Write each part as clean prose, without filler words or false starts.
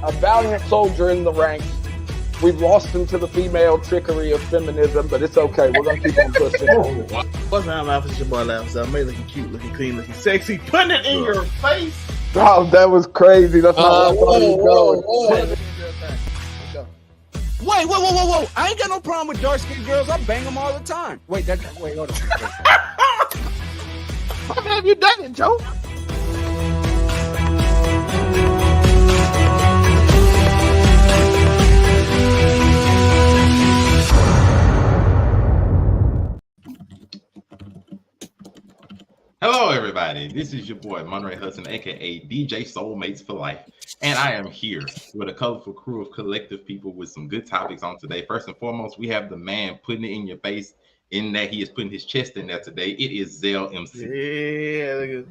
a valiant soldier in the ranks. We've lost him to the female trickery of feminism, but it's okay. We're going to keep on pushing. What's up, Alpha? It's your boy, Alpha. I'm looking cute, looking clean, looking sexy. Putting it in your face. Oh, that was crazy. That's not where I thought he was going. Whoa. I ain't got no problem with dark-skinned girls. I bang them all the time. Wait, hold on. How have you done it, Joe? Hello, everybody. This is your boy, Monterey Hudson, a.k.a. DJ Soulmates for Life. And I am here with a colorful crew of collective people with some good topics on today. First and foremost, we have the man putting it in your face in that he is putting his chest in there today. It is Zell MC. Yeah.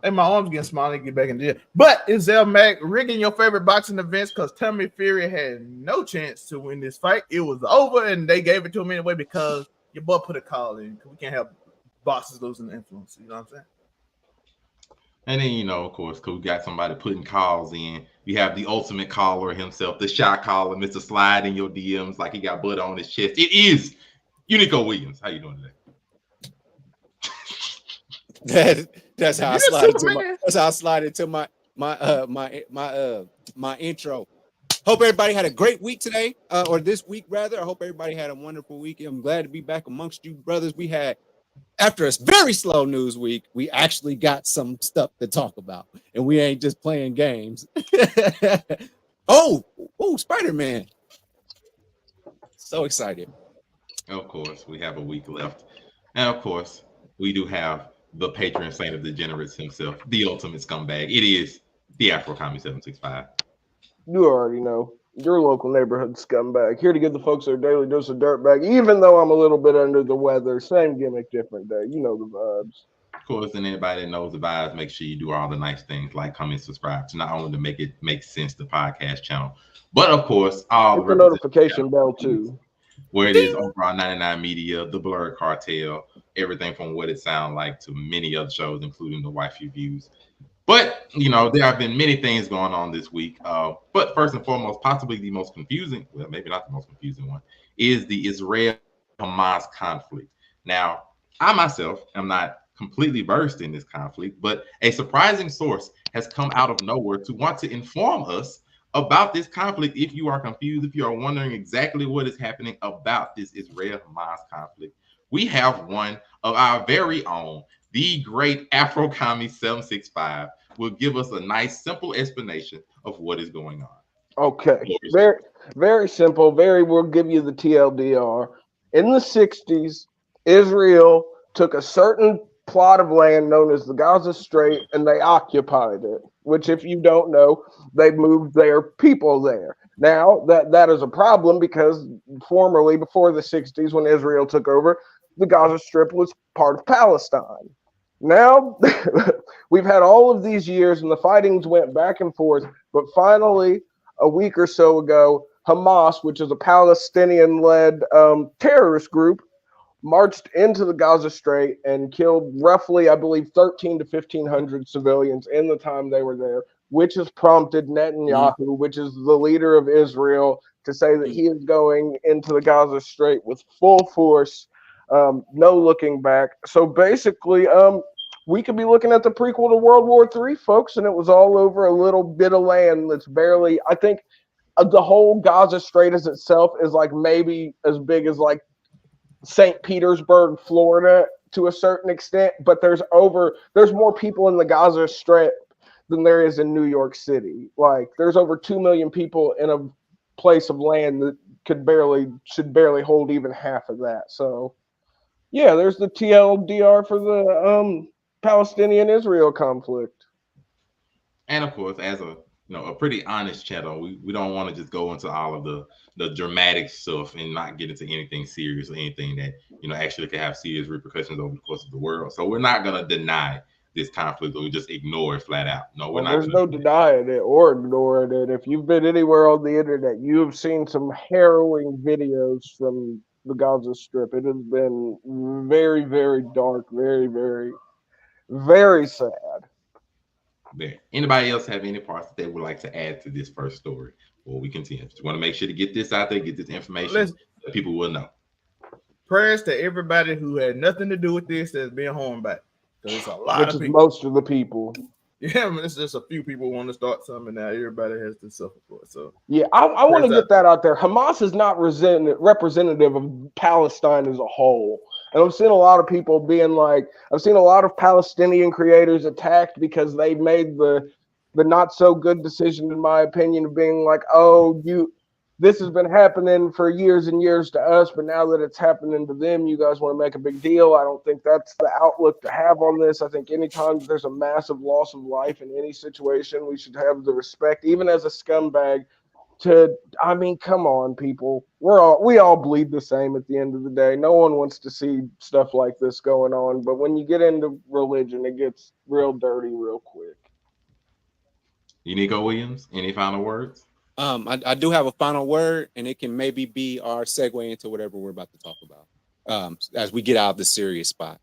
Hey, my arms getting smaller to get back in the gym. But it's Zell Mac rigging your favorite boxing events because Tommy Fury had no chance to win this fight. It was over, and they gave it to him anyway because your boy put a call in. We can't have boxers losing the influence. You know what I'm saying? And then, of course, because we got somebody putting calls in. You have the ultimate caller himself, the shot caller, Mr. Slide in your DMs like he got butter on his chest. It is Unico Williams. How you doing today? That's how I slide into that's how I slide into my intro. Hope everybody had a great week today, or this week rather. I hope everybody had a wonderful week. I'm glad to be back amongst you, brothers. We had, after a very slow news week, we actually got some stuff to talk about, and we ain't just playing games. oh, Spider-Man. So excited. Of course, we have a week left. And of course, we do have the patron saint of degenerates himself, the ultimate scumbag. It is the Afro Commie 765. You already know. Your local neighborhood scumbag. Here to give the folks their daily dose of dirtbag, even though I'm a little bit under the weather. Same gimmick, different day. You know the vibes. Of course, and anybody that knows the vibes, make sure you do all the nice things like comment, subscribe to not only to make it make sense, the podcast channel, but of course, all the notification bell too. Where it is over on 99 Media, the Blurred Cartel, everything from What It Sound Like to many other shows, including the Wifey Views. But, there have been many things going on this week. But first and foremost, possibly the most confusing, well, maybe not the most confusing one, is the Israel-Hamas conflict. Now, I myself am not completely versed in this conflict, but a surprising source has come out of nowhere to want to inform us about this conflict. If you are confused, if you are wondering exactly what is happening about this Israel-Hamas conflict, we have one of our very own, the great Afro Commie 765, will give us a nice, simple explanation of what is going on. Okay, very, very simple. We'll give you the TLDR. In the 60s, Israel took a certain plot of land known as the Gaza Strait, and they occupied it, which, if you don't know, they moved their people there. Now, that is a problem because formerly, before the 60s, when Israel took over, the Gaza Strip was part of Palestine. Now, we've had all of these years, and the fightings went back and forth, but finally, a week or so ago, Hamas, which is a Palestinian-led terrorist group, marched into the Gaza Strait and killed roughly, I believe, 1,300 to 1,500 civilians in the time they were there, which has prompted Netanyahu, which is the leader of Israel, to say that he is going into the Gaza Strait with full force, no looking back. So basically, we could be looking at the prequel to World War III, folks, and it was all over a little bit of land that's barely, I think, the whole Gaza Strait as itself is like maybe as big as like St. Petersburg, Florida, to a certain extent, but there's more people in the Gaza Strip than there is in New York City. Like, there's over 2 million people in a place of land that should barely hold even half of that. So, yeah, there's the TLDR for the Palestinian-Israel conflict. And of course, as a pretty honest channel, we don't want to just go into all of the dramatic stuff and not get into anything serious or anything that actually could have serious repercussions over the course of the world. So we're not gonna deny this conflict or just ignore it flat out. No, we're not. There's no denying it or ignoring it. If you've been anywhere on the internet, you have seen some harrowing videos from the Gaza Strip. It has been very, very dark, very, very, very sad. There. Anybody else have any parts that they would like to add to this first story? Well, we continue. Just want to make sure to get this out there, get this information that people will know. Prayers to everybody who had nothing to do with this that's being harmed by it. Because it's a lot Which of is people. most of the people. Yeah, I mean, it's just a few people want to start something now. Everybody has to suffer for it. So yeah, I want to get that out there. Hamas is not representative of Palestine as a whole. And I'm seeing a lot of people being like, I've seen a lot of Palestinian creators attacked because they made the not so good decision, in my opinion, of being like, oh, this has been happening for years and years to us, but now that it's happening to them, you guys want to make a big deal. I don't think that's the outlook to have on this. I think anytime there's a massive loss of life in any situation, we should have the respect, even as a scumbag, I mean, come on, people. We all bleed the same at the end of the day. No one wants to see stuff like this going on, but when you get into religion, it gets real dirty real quick. Nico Williams, any final words? I do have a final word, and it can maybe be our segue into whatever we're about to talk about as we get out of the serious spot.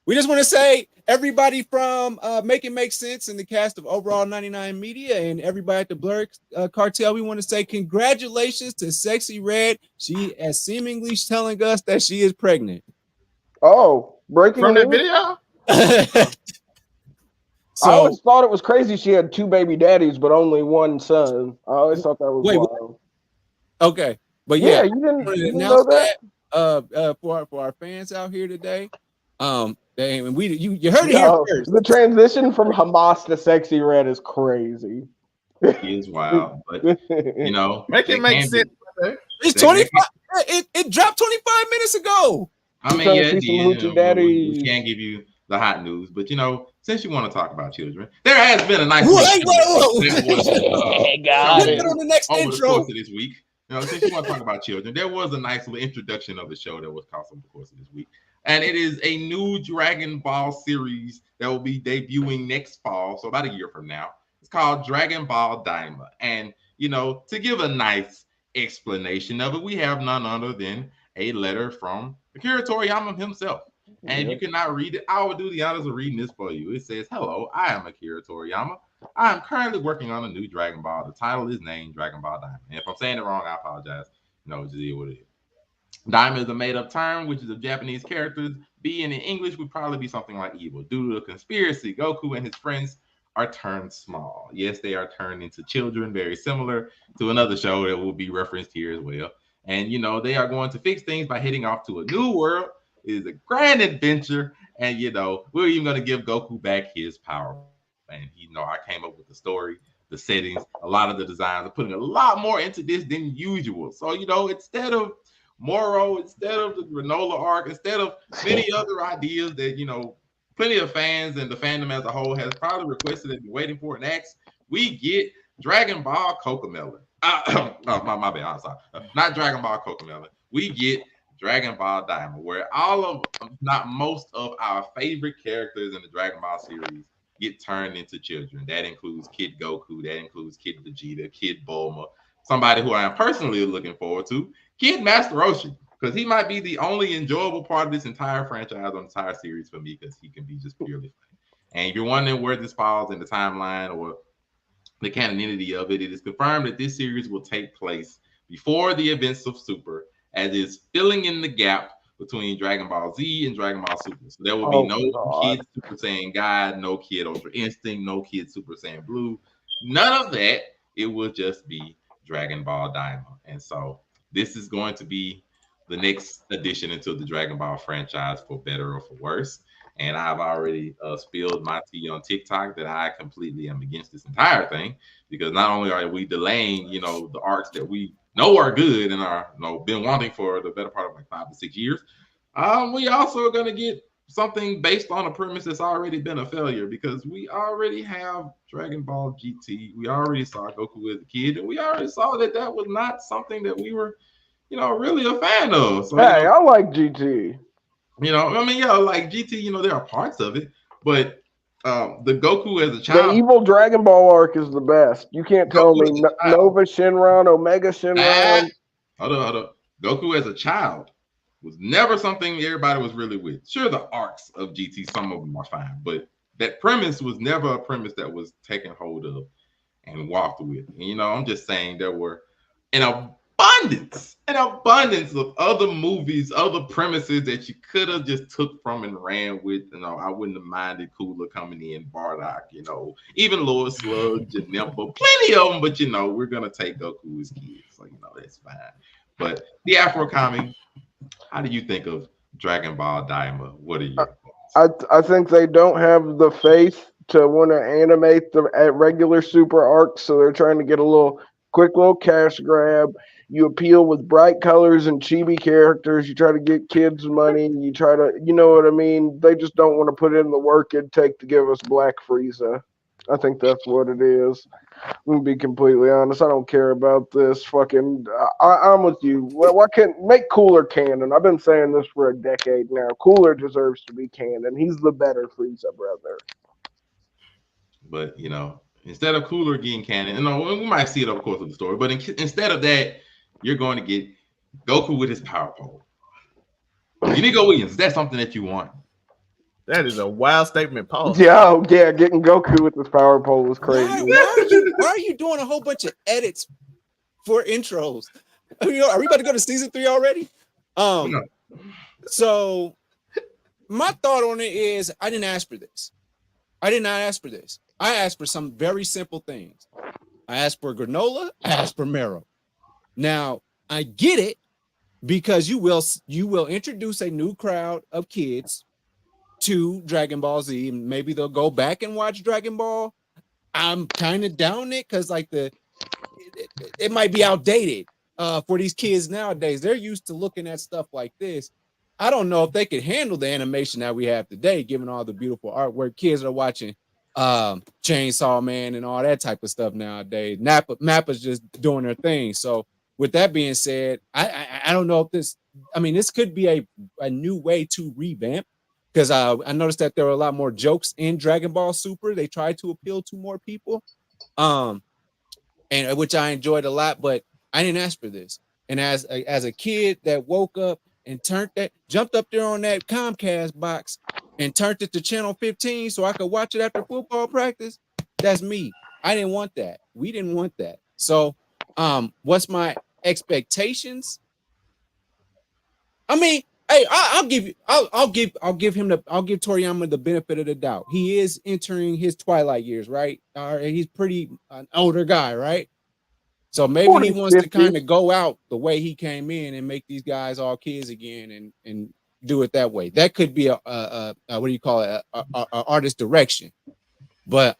We just want to say, everybody from Make It Make Sense and the cast of Overall 99 Media and everybody at the Blur Cartel, we want to say congratulations to Sexy Red. She is seemingly telling us that she is pregnant. Oh, breaking from news? that video? So, I always thought it was crazy she had 2 baby daddies, but only 1 son. I always thought that was wild. Okay. But yeah, you didn't know that? For our fans out here today. You heard it here first. The transition from Hamas to Sexy Red is crazy. It is wild, but make it make sense. It's 25. It dropped 25 minutes ago. I mean, yeah, we can't give you the hot news, but since you want to talk about children, there has been a nice. Whoa. Got it. On the next over intro. the course of this week. Since you want to talk about children, there was a nice little introduction of the show that was caught over the course of this week. And it is a new Dragon Ball series that will be debuting next fall, so about a year from now. It's called Dragon Ball Daima. And, to give a nice explanation of it, we have none other than a letter from Akira Toriyama himself. And if you cannot read it, I will do the honors of reading this for you. It says, "Hello, I am Akira Toriyama. I am currently working on a new Dragon Ball. The title is named Dragon Ball Daima. And if I'm saying it wrong, I apologize. Just is what it is. Daima is a made-up term, which is of Japanese characters. Being in English would probably be something like evil. Due to a conspiracy, Goku and his friends are turned small. Yes, they are turned into children, very similar to another show that will be referenced here as well. And, they are going to fix things by heading off to a new world. It is a grand adventure. And, we're even going to give Goku back his power. And, I came up with the story, the settings, a lot of the designs. I'm putting a lot more into this than usual. So, instead of Moro, instead of the granola arc, instead of many other ideas that, plenty of fans and the fandom as a whole has probably requested and been waiting for and asked, we get Dragon Ball Cocomelon. My bad, I'm sorry. Not Dragon Ball Cocomelon. We get Dragon Ball Daima, where all of, not most of our favorite characters in the Dragon Ball series get turned into children. That includes Kid Goku, that includes Kid Vegeta, Kid Bulma, somebody who I am personally looking forward to, Kid Master Roshi, because he might be the only enjoyable part of this entire franchise on the entire series for me, because he can be just purely fun. And if you're wondering where this falls in the timeline or the canonity of it, it is confirmed that this series will take place before the events of Super, as is filling in the gap between Dragon Ball Z and Dragon Ball Super. So there will be no Kid Super Saiyan God, no Kid Ultra Instinct, no Kid Super Saiyan Blue, none of that. It will just be Dragon Ball Daima. And so this is going to be the next addition into the Dragon Ball franchise, for better or for worse. And I've already spilled my tea on TikTok that I completely am against this entire thing, because not only are we delaying, the arcs that we know are good and are been wanting for the better part of like 5 to 6 years, we also are going to get something based on a premise that's already been a failure, because we already have Dragon Ball GT. We already saw Goku as a kid, and we already saw that was not something that we were, really a fan of. So, hey, I like GT. Like GT, there are parts of it, but the Goku as a child, the evil Dragon Ball arc is the best. You can't tell me Nova Shinron, Omega Shinron. Hold on. Goku as a child was never something everybody was really with. Sure, the arcs of GT, some of them are fine, but that premise was never a premise that was taken hold of and walked with. And, you know, I'm just saying there were an abundance of other movies, other premises that you could have just took from and ran with. You know, I wouldn't have minded Cooler coming in, Bardock, you know, even Lord Slug, Janemba, plenty of them. But you know, we're gonna take Goku as kids, so you know that's fine. But the Afro comic, how do you think of Dragon Ball Daima? What are your thoughts? I think they don't have the faith to want to animate the at regular super arcs, so they're trying to get a quick little cash grab. You appeal with bright colors and chibi characters. You try to get kids money. You try to, you know what I mean? They just don't want to put in the work it'd take to give us Black Frieza. I think that's what it is. I'm gonna be completely honest. I don't care about this fucking. I'm with you. Why can't make Cooler canon? I've been saying this for a decade now. Cooler deserves to be canon. He's the better Frieza brother. But you know, instead of Cooler getting canon, you know, we might see it over the course of the story. But instead of that, you're going to get Goku with his power pole. Inigo Williams, is that something that you want? That is a wild statement, Paul. Yeah, getting Goku with his power pole was crazy. Why are you doing a whole bunch of edits for intros? Are we about to go to season 3 already? No. So my thought on it is I didn't ask for this. I did not ask for this. I asked for some very simple things. I asked for granola, I asked for marrow. Now, I get it because you will introduce a new crowd of kids to Dragon Ball Z, and maybe they'll go back and watch Dragon Ball. I'm kind of down it because like it might be outdated for these kids nowadays. They're used to looking at stuff like this. I don't know if they could handle the animation that we have today, given all the beautiful artwork. Kids are watching Chainsaw Man and all that type of stuff nowadays. Mappa's just doing their thing. So with that being said, I don't know if this could be a new way to revamp, because I noticed that there were a lot more jokes in Dragon Ball Super. They tried to appeal to more people, and which I enjoyed a lot, but I didn't ask for this. And as a kid that woke up and jumped up there on that Comcast box and turned it to channel 15 so I could watch it after football practice, that's me. I didn't want that. We didn't want that. So what's my expectations? I mean, hey, I'll give Toriyama the benefit of the doubt. He is entering his twilight years, right? He's pretty an older guy, right? So maybe he wants to kind of go out the way he came in and make these guys all kids again and do it that way. That could be a what do you call it? A artist direction. But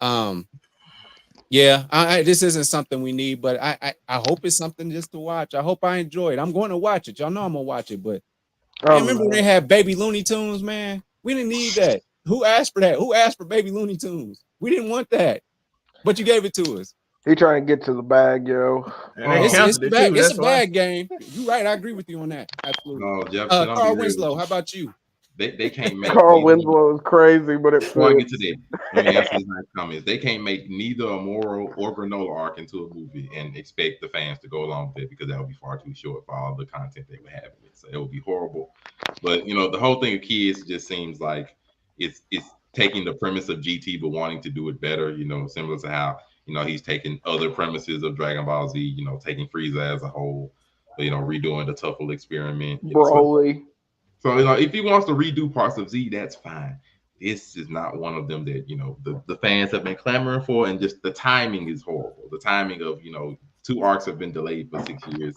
yeah, this isn't something we need, but I hope it's something just to watch. I hope I enjoy it. I'm going to watch it. Y'all know I'm gonna watch it, but I remember when they had Baby Looney Tunes, man. We didn't need that. Who asked for that? Who asked for Baby Looney Tunes? We didn't want that, but you gave it to us. He trying to get to the bag, yo. It's a bag game. You're right. I agree with you on that. Absolutely. No, Jeff, Carl Winslow, how about you? They can't make Carl Winslow is crazy, but it's before I get to that, let me answer these nice comments. They can't make neither a moral or granola arc into a movie and expect the fans to go along with it, because that would be far too short for all the content they would have in it. So it would be horrible. But you know, the whole thing of kids just seems like it's taking the premise of GT but wanting to do it better, you know, similar to how, you know, he's taking other premises of Dragon Ball Z, you know, taking Frieza as a whole, you know, redoing the Tuffle experiment. Broly. So, you know, if he wants to redo parts of Z, that's fine. This is not one of them that, you know, the fans have been clamoring for, and just the timing is horrible. The timing of, you know, 2 arcs have been delayed for 6 years,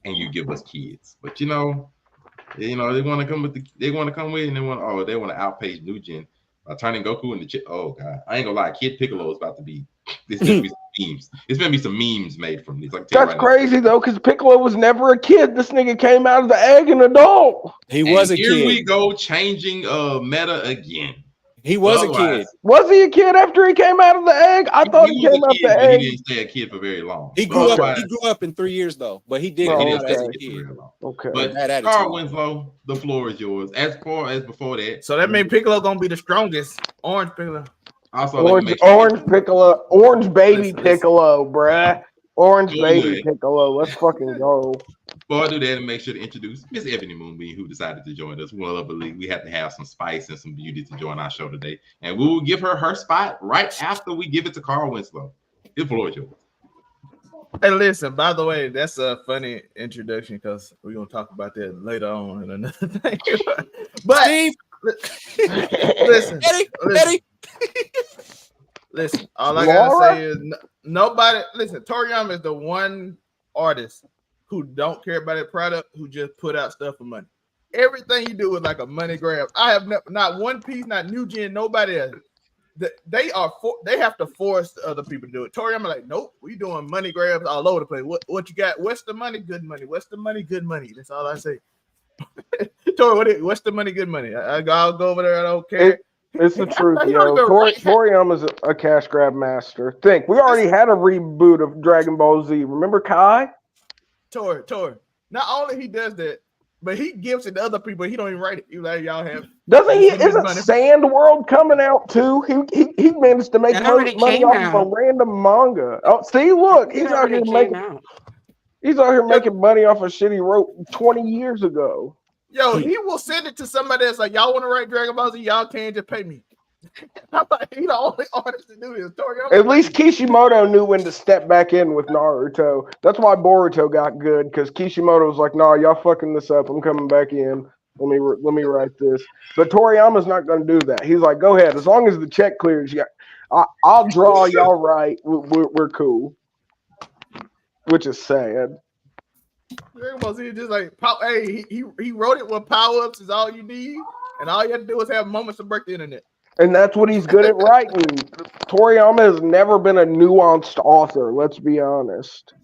and you give us kids. But, you know, they want to come with and they want to outpace New Gen by turning Goku into oh god, I ain't gonna lie, Kid Piccolo is about to be. There's gonna be some memes. There's gonna be some memes made from these. Like, that's crazy though, because Piccolo was never a kid. This nigga came out of the egg an adult. He was a kid. Here we go, changing meta again. He was a kid. Was he a kid after he came out of the egg? I thought he came out the egg. He didn't stay a kid for very long. He grew up in 3 years though, but he did. He as a kid. Okay. But Carl Winslow, the floor is yours. As far as before that, so that means Piccolo gonna be the strongest. Orange Piccolo. Also, orange Piccolo, orange baby Piccolo, bruh. Orange baby Piccolo. Let's fucking go. Before I do that, and make sure to introduce Miss Ebony Moonbeam, who decided to join us. Well, I believe we have to have some spice and some beauty to join our show today, and we will give her her spot right after we give it to Carl Winslow. The floor is yours. Hey, listen, by the way, that's a funny introduction because we're going to talk about that later on in another thing. But Steve, listen, Eddie. listen, all I got to say is nobody, listen, Toriyama is the one artist who don't care about their product, who just put out stuff for money. Everything you do is like a money grab. I have not One Piece, not New Gen, nobody else. They have to force other people to do it. Toriyama like, nope, we doing money grabs all over the place. What you got? What's the money? Good money. What's the money? Good money. That's all I say. Tori, what's the money? Good money. I'll go over there. I don't care. It's the truth, yo. Toriyama's a cash grab master. We already had a reboot of Dragon Ball Z. Remember Kai? Tori. Not only he does that, but he gives it to other people. He don't even write it. You like y'all have. Doesn't he? Isn't Sand World coming out too? He managed to make money off of a random manga. Oh, see, look, he's out here making money off a shit he wrote 20 years ago. Yo, he will send it to somebody that's like, y'all want to write Dragon Ball Z? Y'all can't just pay me. I'm like, he the only artist to do this. At least Kishimoto knew when to step back in with Naruto. That's why Boruto got good, because Kishimoto was like, "Nah, y'all fucking this up. I'm coming back in. Let me write this." But Toriyama's not going to do that. He's like, "Go ahead. As long as the check clears, I'll draw. Y'all right. We're cool." Which is sad. Dragon Ball Z is just like, hey, he wrote it with power ups is all you need, and all you have to do is have moments to break the internet. And that's what he's good at writing. Toriyama has never been a nuanced author, let's be honest.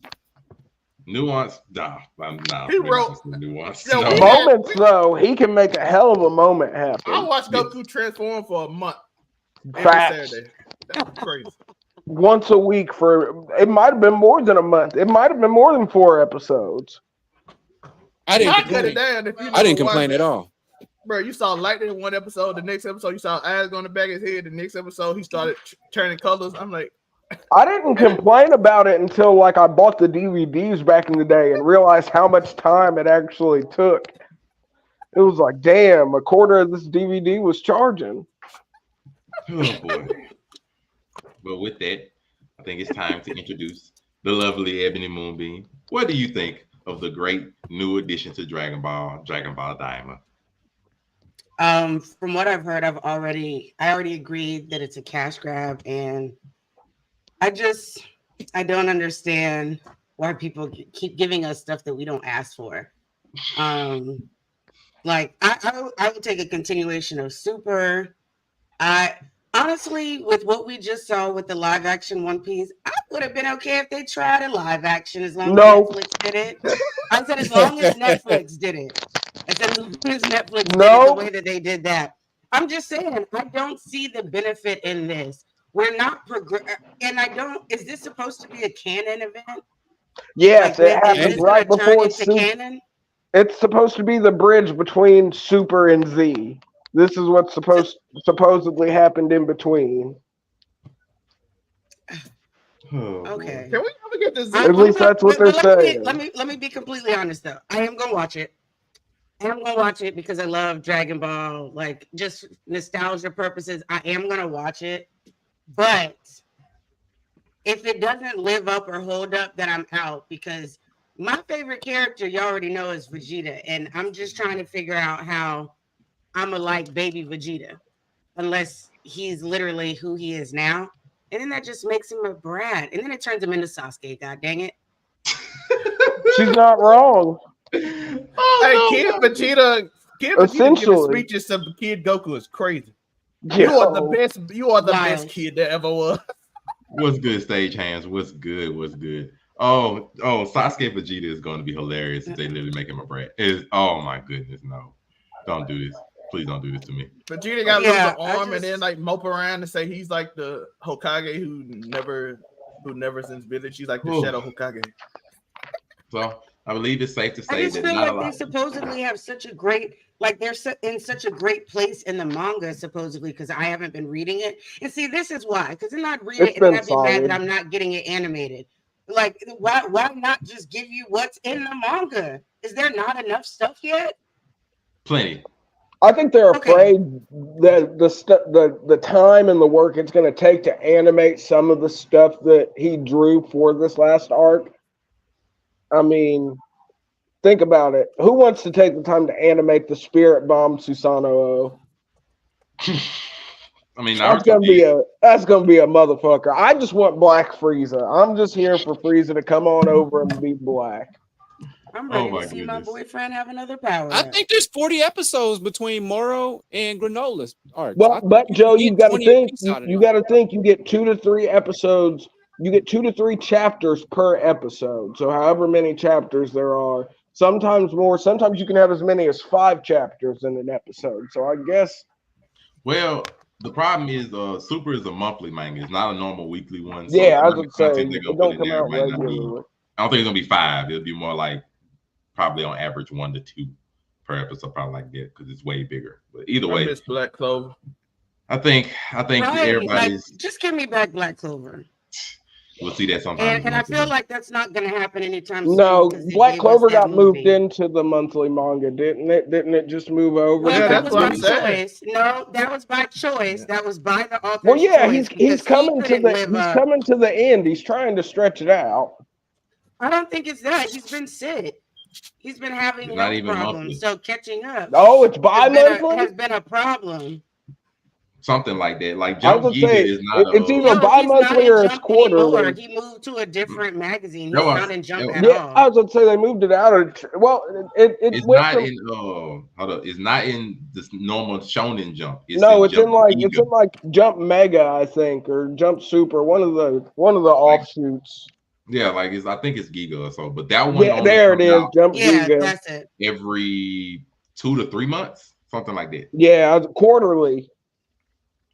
Nuance? Nah. He wrote nuance. Moments, though, he can make a hell of a moment happen. I watched Goku transform for a month. Facts. Saturday. That's crazy. Once a week it might have been more than a month. It might have been more than 4 episodes. I didn't complain at all. Bro, you saw lightning in one episode. The next episode, you saw eyes going to the back of his head. The next episode, he started turning colors. I'm like, I didn't complain about it until I bought the DVDs back in the day and realized how much time it actually took. It was like, damn, a quarter of this DVD was charging. Oh boy. But with that, I think it's time to introduce the lovely Ebony Moonbeam. What do you think of the great new addition to Dragon Ball Daima? From what I've heard, I already agreed that it's a cash grab, and I don't understand why people keep giving us stuff that we don't ask for. I would take a continuation of Super. Honestly, with what we just saw with the live action One Piece, I would have been okay if they tried a live action as long as Netflix did it. I said as long as Netflix did it. I said as long as Netflix did it the way that they did that. I'm just saying, I don't see the benefit in this. We're not is this supposed to be a canon event? Yes, it happens right before canon. It's supposed to be the bridge between Super and Z. This is what supposedly happened in between. Okay. Can we ever get this? At least that's what they're saying. Let me be completely honest though. I am gonna watch it. Because I love Dragon Ball, like just nostalgia purposes. I am gonna watch it, but if it doesn't live up or hold up, then I'm out. Because my favorite character, you already know, is Vegeta, and I'm just trying to figure out how I'm a like baby Vegeta, unless he's literally who he is now. And then that just makes him a brat. And then it turns him into Sasuke, god dang it. She's not wrong. Kid Vegeta giving speeches to Kid Goku is crazy. You are the best. You are the best kid that ever was. What's good, stage hands? What's good? Oh, Sasuke Vegeta is going to be hilarious if they literally make him a brat. Oh my goodness, no. Don't do this. Please don't do this to me. Vegeta got a little arm and then mope around and say he's like the Hokage who never since village. She's like the Shadow Hokage. So I believe it's safe to say I just feel like they supposedly have such a great, they're in such a great place in the manga supposedly, because I haven't been reading it. And see, this is why, because I'm not reading it and I'd be mad that I'm not getting it animated. Like, why not just give you what's in the manga? Is there not enough stuff yet? Plenty. I think they're Okay. afraid that the time and the work it's going to take to animate some of the stuff that he drew for this last arc. I mean, think about it. Who wants to take the time to animate the Spirit Bomb Susanoo? I mean, That's Naruto gonna be a motherfucker. I just want Black Frieza. I'm just here for Frieza to come on over and be black. I'm Oh ready my to see my goodness. boyfriend have another power. I think there's 40 episodes between Moro and Granola's arcs. Well, I think but you Joe, can you get got to 20 think. apiece out of You it. got to think. You get 2 to 3 episodes. You get 2 to 3 chapters per episode. So, however many chapters there are, sometimes more. Sometimes you can have as many as 5 chapters in an episode. So, I guess. Well, the problem is, Super is a monthly manga. It's not a normal weekly one. So Yeah, I the was gonna say content they're it gonna put don't in come there out might not be. regularly. I don't think it's gonna be 5. It'll be more like probably on average 1 to 2 per episode, probably like that, because it's way bigger. But either I way, miss Black Clover. I think Right, everybody's. like, just give me back Black Clover. We'll see that sometime. And I feel like that's not going to happen anytime soon. No, because they Black gave us Clover that got moved movie. into the monthly manga, didn't it? Didn't it just move over? Well, Yeah, that that's was what by I'm saying. choice. No, that was by choice. That was by the author's Well, yeah, choice. he's because coming to couldn't the live he's up. coming to the end. He's trying to stretch it out. I don't think it's that. He's been sick. He's been having It's not health even problems. monthly. So catching up Oh, it's bi-monthly. has been a problem. Something like that. Like I was Jump gonna Giga say is not. it's either No, he's not bi-monthly in or it's Jump anymore. quarterly. He moved to a different magazine. He's That was- not in Jump that at Yeah, I all. was gonna say they moved it out of. Well, it It's went not from. in. Hold up. It's not in this normal Shonen Jump. No, it's in Jump like Giga. Jump Mega, I think, or Jump Super, one of the offshoots. Yeah, like I think it's Giga or so. But that one Yeah, only there it comes is, out Jump Yeah, Giga. that's it. every 2 to 3 months, something like that. Yeah, quarterly.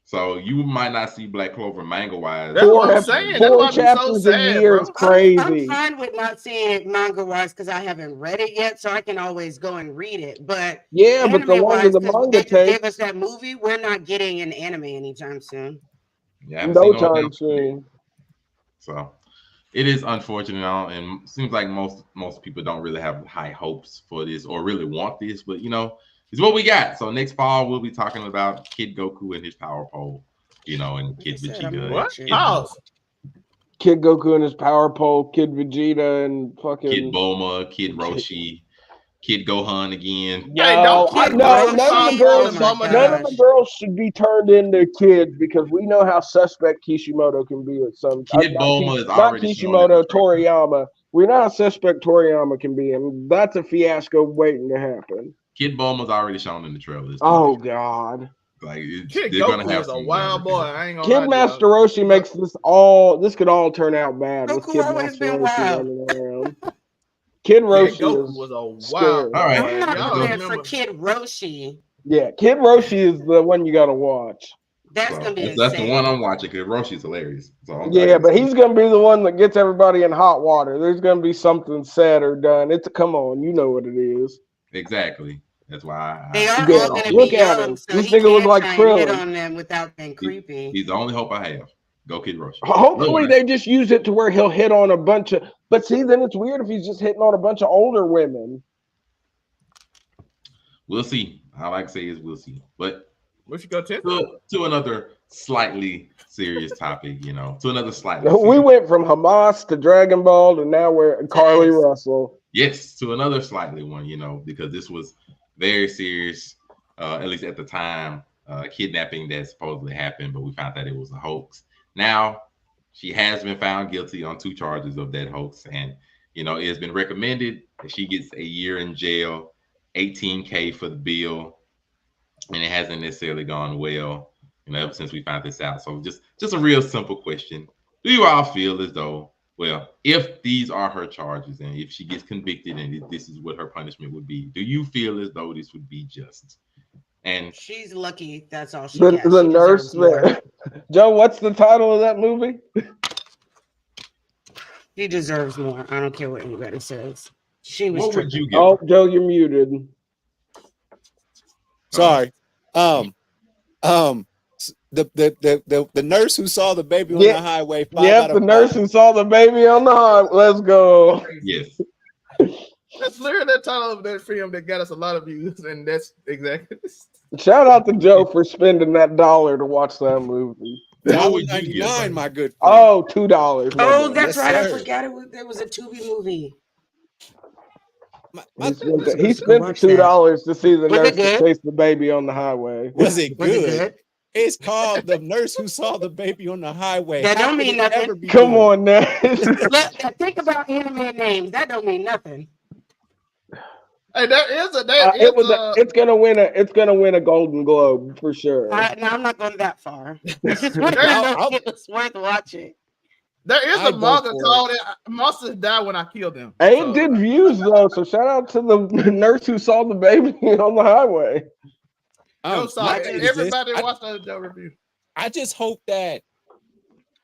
So you might not see Black Clover manga wise. That's what I'm saying. That's 4 why I be so chapters a sad, year bro. is crazy. I'm fine with not seeing it manga wise because I haven't read it yet, so I can always go and read it. But Yeah, but the anime longer wise, the because manga they just gave takes, us that movie, we're not getting an anime anytime soon. Yeah, I haven't no seen no time announcement. soon. So it is unfortunate now, and seems like most people don't really have high hopes for this or really want this, but it's what we got. So next fall we'll be talking about Kid Goku and his power pole, and Like I Kid said, I'm Vegeta. What? watching. Kid, Pause. Kid Goku and his power pole, Kid Vegeta and fucking. Kid Bulma, Kid Roshi, Kid Gohan again. Hey, don't No, Kid no, Roshi none of the call girls. him Bulma None of gosh. the girls should be turned into kids because we know how suspect Kishimoto can be at some. Kid not Bulma is not already shown in the Kishimoto, trailer. Toriyama. We know how suspect Toriyama can be, and that's a fiasco waiting to happen. Kid Bulma's already shown in the trailers. Oh God. Like Kid they're gonna Goku have is a some wild boy. I ain't gonna Kid lie to Master y'all. Roshi makes this could all turn out bad with Goku Kid always Master been Roshi wild. running around. Kid Kid Roshi Goku is was a scary. wild boy. All right. I'm not Y'all Let's prepared remember? for Kid Roshi. Yeah, Kid Roshi is the one you gotta watch. That's So gonna be that's the insane. one I'm watching because Roshi's hilarious. So Yeah, but he's gonna be the one that gets everybody in hot water. There's gonna be something said or done. Come on, you know what it is. exactly. That's why They are Yeah, all gonna look be at young, him. so This he nigga look can like try and hit Krillin. on them without being creepy. He's the only hope I have. Go Kid Roshi. Hopefully Otherwise, they just use it to where he'll hit on a bunch of. But see, then it's weird if he's just hitting on a bunch of older women. we'll see. All I like to say is we'll see. But Where you go, Tiff? to another slightly serious topic, to another slightly We serious, went from Hamas to Dragon Ball to now we're Karlee Yes. Russell. yes, to another slightly one, because this was very serious, at least at the time, kidnapping that supposedly happened, but we found that it was a hoax. Now, she has been found guilty on 2 charges of that hoax, and it has been recommended that she gets a year in jail, $18,000 for the bill, and it hasn't necessarily gone well, ever since we found this out. So just a real simple question: do you all feel as though, well, if these are her charges and if she gets convicted and this is what her punishment would be, do you feel as though this would be just? And She's lucky. That's all she The gets. the She nurse deserves more. there. Joe, what's the title of that movie? She deserves more. I don't care what anybody says. She was what would tripping. you give? Oh, Joe, you're muted. Sorry. the nurse who saw the baby on Yeah. the highway. 5 Yep, out the of nurse 5. who saw the baby on the highway. Let's go. Yes. That's literally the title of that film that got us a lot of views, and that's exactly. Shout out to Joe for spending that $1 to watch that movie. What would you give? $1.99, my good friend. Oh, $2. Oh, that's Yes, right. I sir. forgot there was a Tubi movie. He spent the Watch that. $2 to see the Was it nurse that good? chased the baby on the highway. Was it Was it good? good? It's called The Nurse Who Saw the Baby on the Highway. That How don't could mean it nothing. ever be Come good? on now. Look, think about anime names. That don't mean nothing. Hey, It's gonna win a Golden Globe for sure. No, I'm not going that far. I just want to know if it was worth watching. there is I'll a go manga for called Monsters Die When I Kill Them. Ain't did views though, so shout out to the nurse who saw the baby on the highway. Everybody watched the review. I just hope that.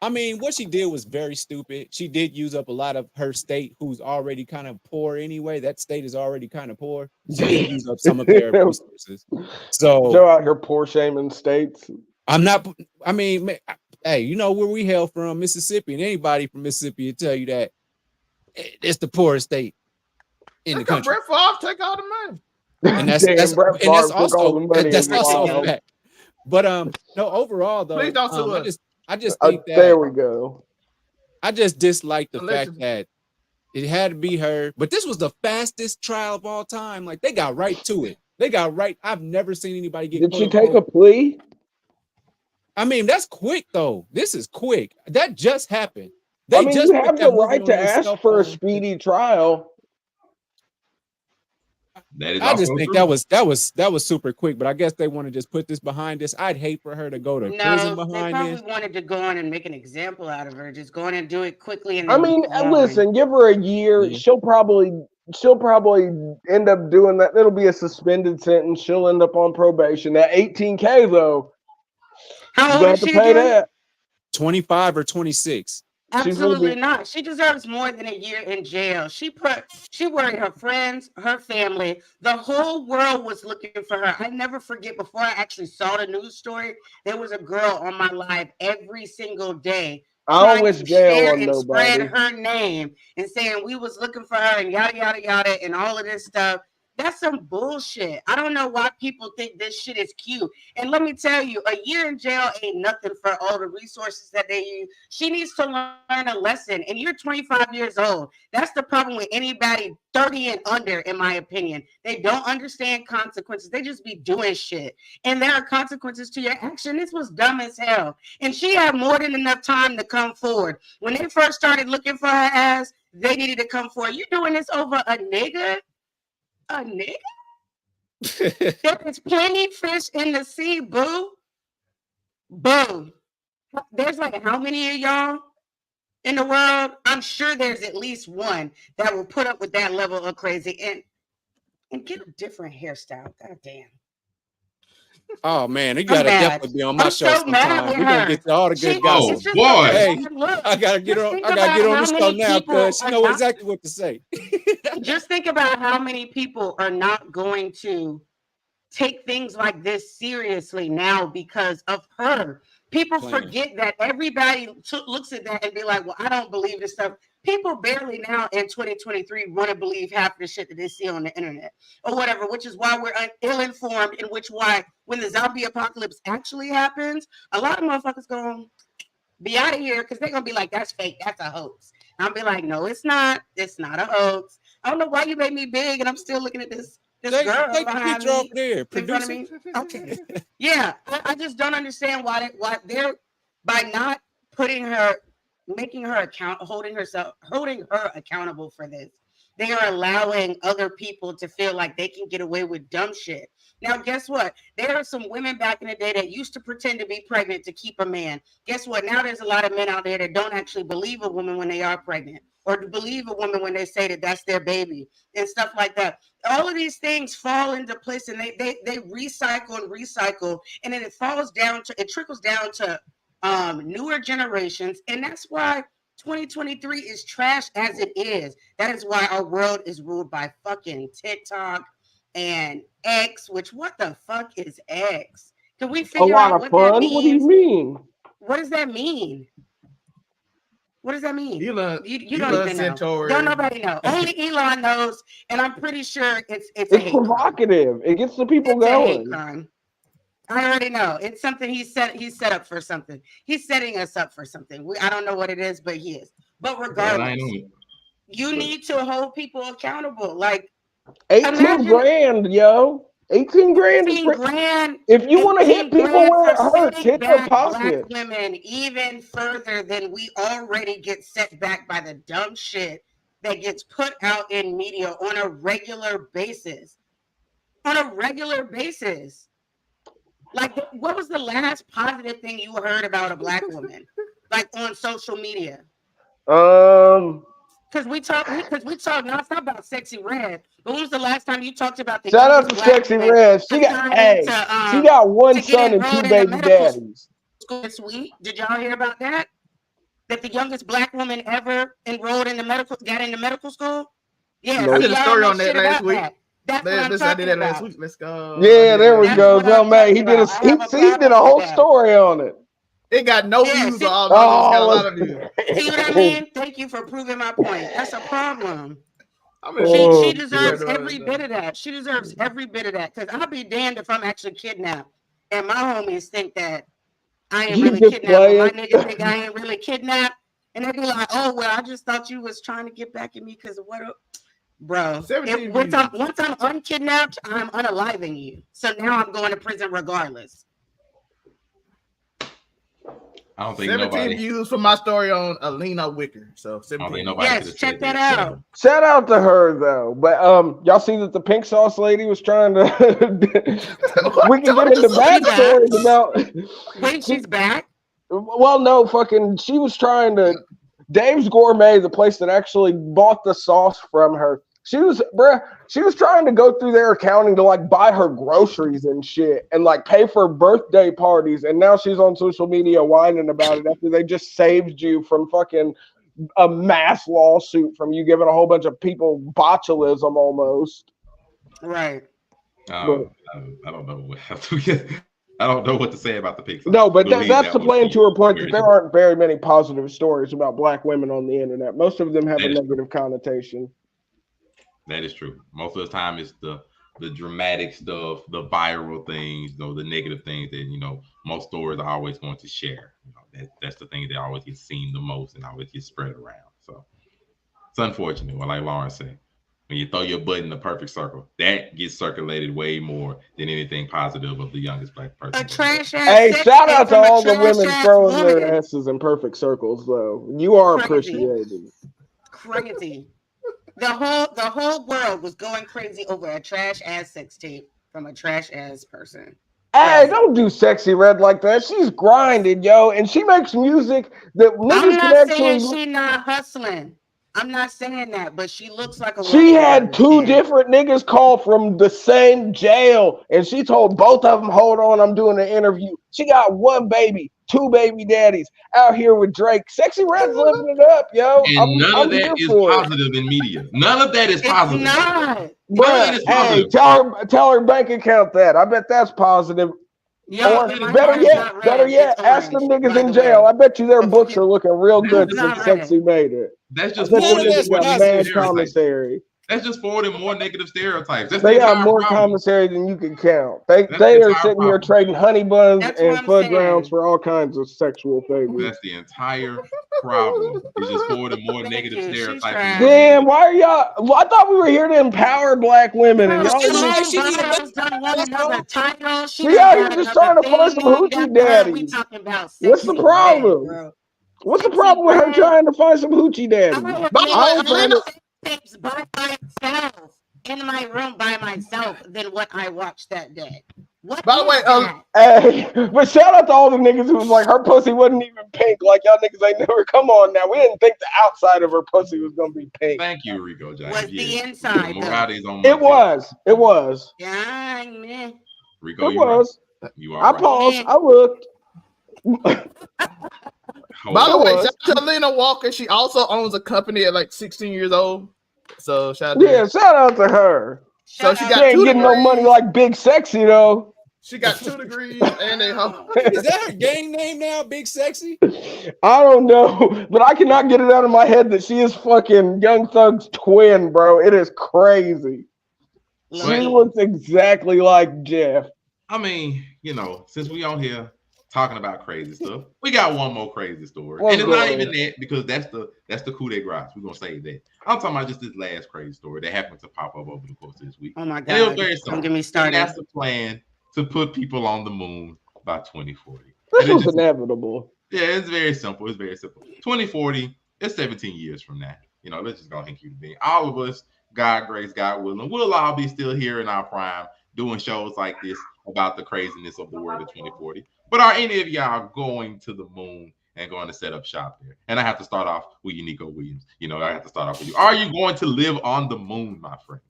I mean, what she did was very stupid. She did use up a lot of her state, who's already kind of poor anyway. That state is already kind of poor. She did use up some of their resources. So Joe out here poor shaming states. I'm not. I mean, hey, you know where we hail from, Mississippi, and anybody from Mississippi will tell you that it's the poorest state in the country. Brett Favre take all the money. And that's also a fact. But no, overall though, please don't sue us. I just think that there we go. I just dislike the fact that it had to be her. But this was the fastest trial of all time. Like they got right to it. They got right. I've never seen anybody get. Did she take a plea? I mean, that's quick though. This is quick. That just happened. You have the right to ask for a speedy trial. I just think that was super quick, but I guess they want to just put this behind us. I'd hate for her to go to prison behind this. They probably wanted to go on and make an example out of her. Just go on and do it quickly. And I mean, listen, give her a year. Yeah. She'll probably end up doing that. It'll be a suspended sentence. She'll end up on probation. That $18,000 though. How old is she? Pay that. 25 or 26. Absolutely not. She deserves more than a year in jail. She worried her friends, her family. The whole world was looking for her. I never forget, before I actually saw the news story, there was a girl on my live every single day. I don't wish jail on nobody. Spread her name and saying we was looking for her and yada yada yada and all of this stuff. That's some bullshit. I don't know why people think this shit is cute. And let me tell you, a year in jail ain't nothing for all the resources that they use. She needs to learn a lesson. And you're 25 years old. That's the problem with anybody 30 and under, in my opinion. They don't understand consequences. They just be doing shit. And there are consequences to your action. This was dumb as hell. And she had more than enough time to come forward. When they first started looking for her ass, they needed to come forward. You doing this over a nigga? A nigga? There is plenty fish in the sea, boo. Boo. There's like how many of y'all in the world? I'm sure there's at least one that will put up with that level of crazy and get a different hairstyle. God damn. Oh man, you gotta definitely be on my show sometime. We're gonna get to all the good gossip. Oh boy, hey, I gotta get on the show now because she knows exactly what to say. Just think about how many people are not going to take things like this seriously now because of her. People forget that everybody looks at that and be like, well, I don't believe this stuff. People barely now in 2023 want to believe half the shit that they see on the internet or whatever, which is why we're ill-informed, in which why when the zombie apocalypse actually happens, a lot of motherfuckers going to be out of here because they're going to be like, that's fake. That's a hoax. And I'll be like, no, it's not. It's not a hoax. I don't know why you made me big and I'm still looking at this girl take behind the picture me. over there. In front of me. Okay. Yeah, I just don't understand why they're by not making her holding her accountable for this. They are allowing other people to feel like they can get away with dumb shit. Now, guess what? There are some women back in the day that used to pretend to be pregnant to keep a man. Guess what? Now there's a lot of men out there that don't actually believe a woman when they are pregnant, or to believe a woman when they say that that's their baby and stuff like that. All of these things fall into place and they recycle, and then it trickles down to newer generations. And that's why 2023 is trash as it is. That is why our world is ruled by fucking TikTok and X, which what the fuck is X? Can we A figure lot out of what that fun? What do you means? mean? What does that mean? What does that mean? Elon, You don't even know. Centauri. Don't nobody know. Only Elon knows, and I'm pretty sure it's a It's hate crime. provocative. It gets the people It's a hate going. crime. I already know. It's something he's set up for something. He's setting us up for something. I don't know what it is, but he is. But regardless, you need to hold people accountable. Like 18 grand, yo. 18 grand. 18 grand. If you want to hit people where it hurts, hit their Black pocket. women even further than we already get set back by the dumb shit that gets put out in media on a regular basis. On a regular basis. Like, what was the last positive thing you heard about a black woman? Like on social media? Because we talk nonstop about Sexy Red. But when was the last time you talked about the shout out to Sexy Red? She got one son and 2 baby daddies. This week, did y'all hear about that? That the youngest black woman ever enrolled in got into medical school? Yeah, I did a story on that last week. That's what I'm talking about. Last week. Let's go. Yeah, there we go. John May. He did a whole story on it. It got no views. Got a lot of views. See what I mean? Thank you for proving my point. That's a problem. She deserves every bit of that. She deserves every bit of that. Because I'll be damned if I'm actually kidnapped and my homies think that I ain't really kidnapped. My niggas think I ain't really kidnapped. And they be like, oh, well, I just thought you was trying to get back at me because of what... Bro, once I'm unkidnapped, I'm unaliving you. So now I'm going to prison regardless. I don't think 17 views for my story on Alina Wicker. So 17. Yes, check that out. Shout out to her though. But y'all see that the pink sauce lady was trying to we can get into backstories about wait, she's back? Well, no, she was trying to Dave's Gourmet, the place that actually bought the sauce from her. She was trying to go through their accounting to like buy her groceries and shit and like pay for birthday parties. And now she's on social media whining about it after they just saved you from fucking a mass lawsuit from you giving a whole bunch of people botulism almost. Right. I don't know what I don't know what to say about the pig sauce. No, but that's to play into her point that there aren't very many positive stories about black women on the internet. Most of them have a negative connotation. That is true. Most of the time, it's the dramatic stuff, the viral things, the negative things that most stores are always going to share. That's the thing that always gets seen the most and always gets spread around. So it's unfortunate. Well, like Lauren said, when you throw your butt in the perfect circle, that gets circulated way more than anything positive of the youngest black person. A trash ass. Hey, shout out to all the women throwing their asses in perfect circles, though. You are appreciated. Crazy. The whole world was going crazy over a trash ass sex tape from a trash ass person. Hey, don't do Sexy Red like that. She's grinded, yo, and she makes music that niggas can actually. I'm not saying she's not hustling. I'm not saying that, but she looks like a. She had 2 different niggas call from the same jail, and she told both of them, "Hold on, I'm doing an interview." She got 1 baby, 2 baby daddies out here with Drake. Sexy Red's living it up, yo. And none of that is positive in media. None of that is positive. It's not. But hey, tell her bank account that. I bet that's positive. Yo, better yet, ask them niggas in jail. I bet you their books are looking real good since Sexy made it. That's just mad commissary. That's just forwarding more negative stereotypes. They got more commissary than you can count. They are sitting here trading honey buns and fudge rounds for all kinds of sexual favors. That's the entire problem. It's just forwarding more negative stereotypes. Damn, why are y'all? Well, I thought we were here to empower black women, and y'all. She out here just trying to find some hoochie daddies. What's the problem? What's the problem with her trying to find some hoochie daddies? By myself in my room by myself than what I watched that day. What? By the way, hey, but shout out to all the niggas who was like her pussy wasn't even pink. Like y'all niggas ain't never. Come on now, we didn't think the outside of her pussy was gonna be pink. Thank you, Rico. James. Was the inside? It was. Yeah, man. Rico, it was. You are. I paused. I looked. By the way, shout out to Alina Walker. She also owns a company at like 16 years old. So shout out to her. Shout out to her. So she ain't getting no money like Big Sexy though. She got 2 degrees and a hoe. Is that her gang name now, Big Sexy? I don't know, but I cannot get it out of my head that she is fucking Young Thug's twin, bro. It is crazy. She Look, looks exactly like Jeff. I mean, since we on here talking about crazy stuff, we got one more crazy story, Let's and it's go not ahead. even that because that's the coup de grace. We're gonna save that. I'm talking about just this last crazy story that happened to pop up over the course of this week. oh my And it was God. very Don't simple. get me And started. that's the plan to put people on the moon by 2040. This And it was just- inevitable. yeah, it's very simple. It's very simple. 2040, it's 17 years from now. Let's just go ahead and keep it being. All of us, God grace, God willing, we'll all be still here in our prime doing shows like this about the craziness of the world of 2040. But are any of y'all going to the moon and going to set up shop there? And I have to start off with Unico Williams. I have to start off with you. Are you going to live on the moon, my friend?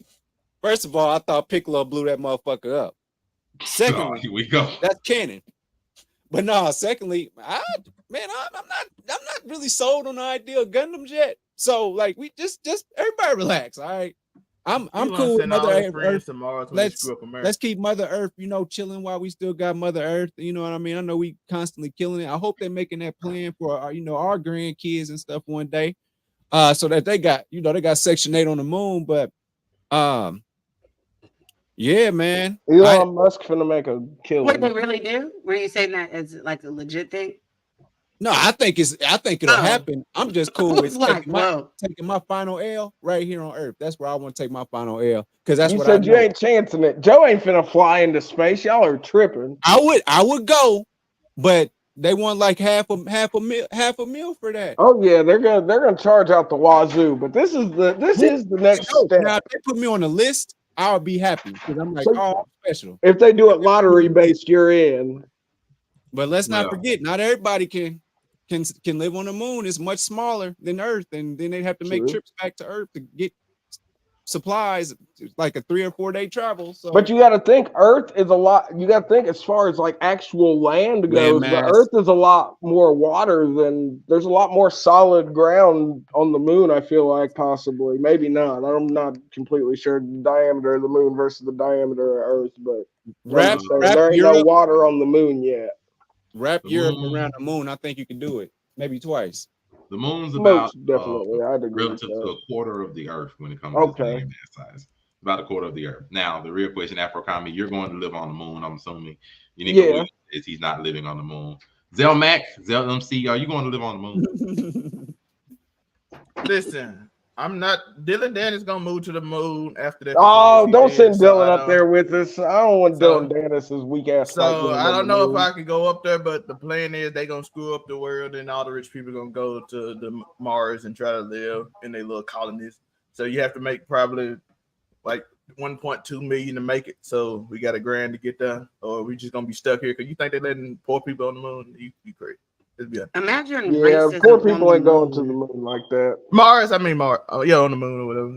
First of all, I thought Piccolo blew that motherfucker up. Secondly, here we go. that's canon. But no, secondly, I'm not really sold on the idea of Gundams yet. So like we just everybody relax, all right? I'm cool with Mother Earth. Let's keep Mother Earth, chilling while we still got Mother Earth. You know what I mean? I know we constantly killing it. I hope they're making that plan for our grandkids and stuff one day. So that they got Section 8 on the moon, but yeah, man. Elon Musk finna make a killing. What they really do? Were you saying that as like a legit thing? No, I think it'll happen. I'm just cool with like, taking my final L right here on Earth. That's where I want to take my final L because that's you what said I you know. ain't chancing it. Joe ain't finna fly into space. Y'all are tripping. I would go, but they want like half a mil for that. Oh yeah, they're gonna charge out the wazoo. But this is the next step. Now if they put me on the list, I'll be happy because I'm like, I'm special. If they do it lottery based, you're in. But let's not forget, not everybody can live on the moon. It's much smaller than Earth, and then they'd have to make trips back to Earth to get supplies. It's like a 3 or 4 day travel. So, but you got to think Earth is a lot. You got to think as far as like actual land goes, the Earth is a lot more water than there's a lot more solid ground on the moon. I feel like possibly, maybe not. I'm not completely sure the diameter of the moon versus the diameter of Earth, but there ain't no water on the moon yet. Wrap Europe around the moon. I think you can do it. Maybe twice. The moon's about definitely. I'd agree relative to a quarter of the Earth when it comes to land mass size. About a quarter of the Earth. Now, the real question, Afro-Kami, you're going to live on the moon, I'm assuming. He's not living on the moon. Zelmac, ZelMC, are you going to live on the moon? Listen, I'm not. Dylan Dan is gonna move to the moon after that. Oh, don't send Dylan up there with us. I don't want Dylan Dennis's weak ass. So I don't know if I can go up there, but the plan is they gonna screw up the world, and all the rich people gonna go to the Mars and try to live in their little colonies. So you have to make probably like 1.2 million to make it. So we got $1,000 to get there, or we just gonna be stuck here. Cause you think they're letting poor people on the moon? You crazy. Imagine poor people ain't going to the moon like that. Mars, on the moon or whatever.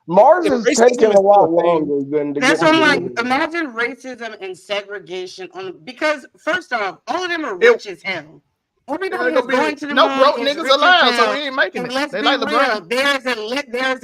Mars is taking a lot longer than to That's get what to I'm the like. Imagine racism and segregation because first off, all of them are rich as hell. Everybody is going to the moon. Broke niggas allowed, so we ain't making it. Let's be real. There's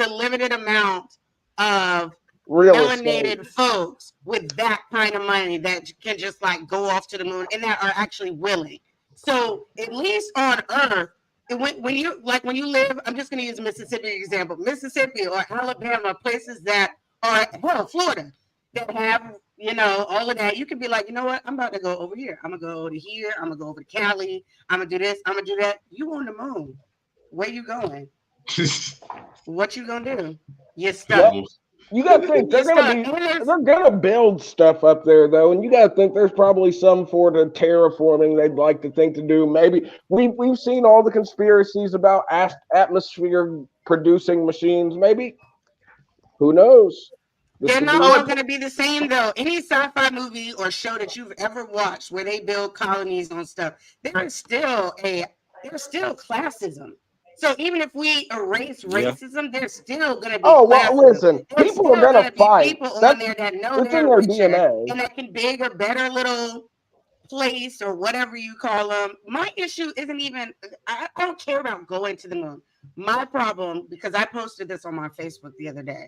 a limited amount of melanated folks with that kind of money that can just like go off to the moon and that are actually willing. So at least on Earth, when you live, I'm just going to use Mississippi example, Mississippi or Alabama, places that are Florida that have all of that. You could be like, you know what? I'm about to go over here. I'm gonna go over here. I'm gonna go over to Karlee. I'm gonna do this. I'm gonna do that. You on the moon? Where you going? What you gonna do? You're stuck. You gotta think they're gonna build stuff up there though, and you gotta think there's probably some sort of terraforming they'd like to think to do. Maybe we've seen all the conspiracies about atmosphere producing machines. Maybe who knows? They're not all going to be the same though. Any sci-fi movie or show that you've ever watched where they build colonies on stuff, there's still classism. So even if we erase racism, there's still going to be. Oh well, listen, people are going to fight. People on there that know it's in their DNA, and that can dig a better little place or whatever you call them. My issue isn't even. I don't care about going to the moon. My problem, because I posted this on my Facebook the other day.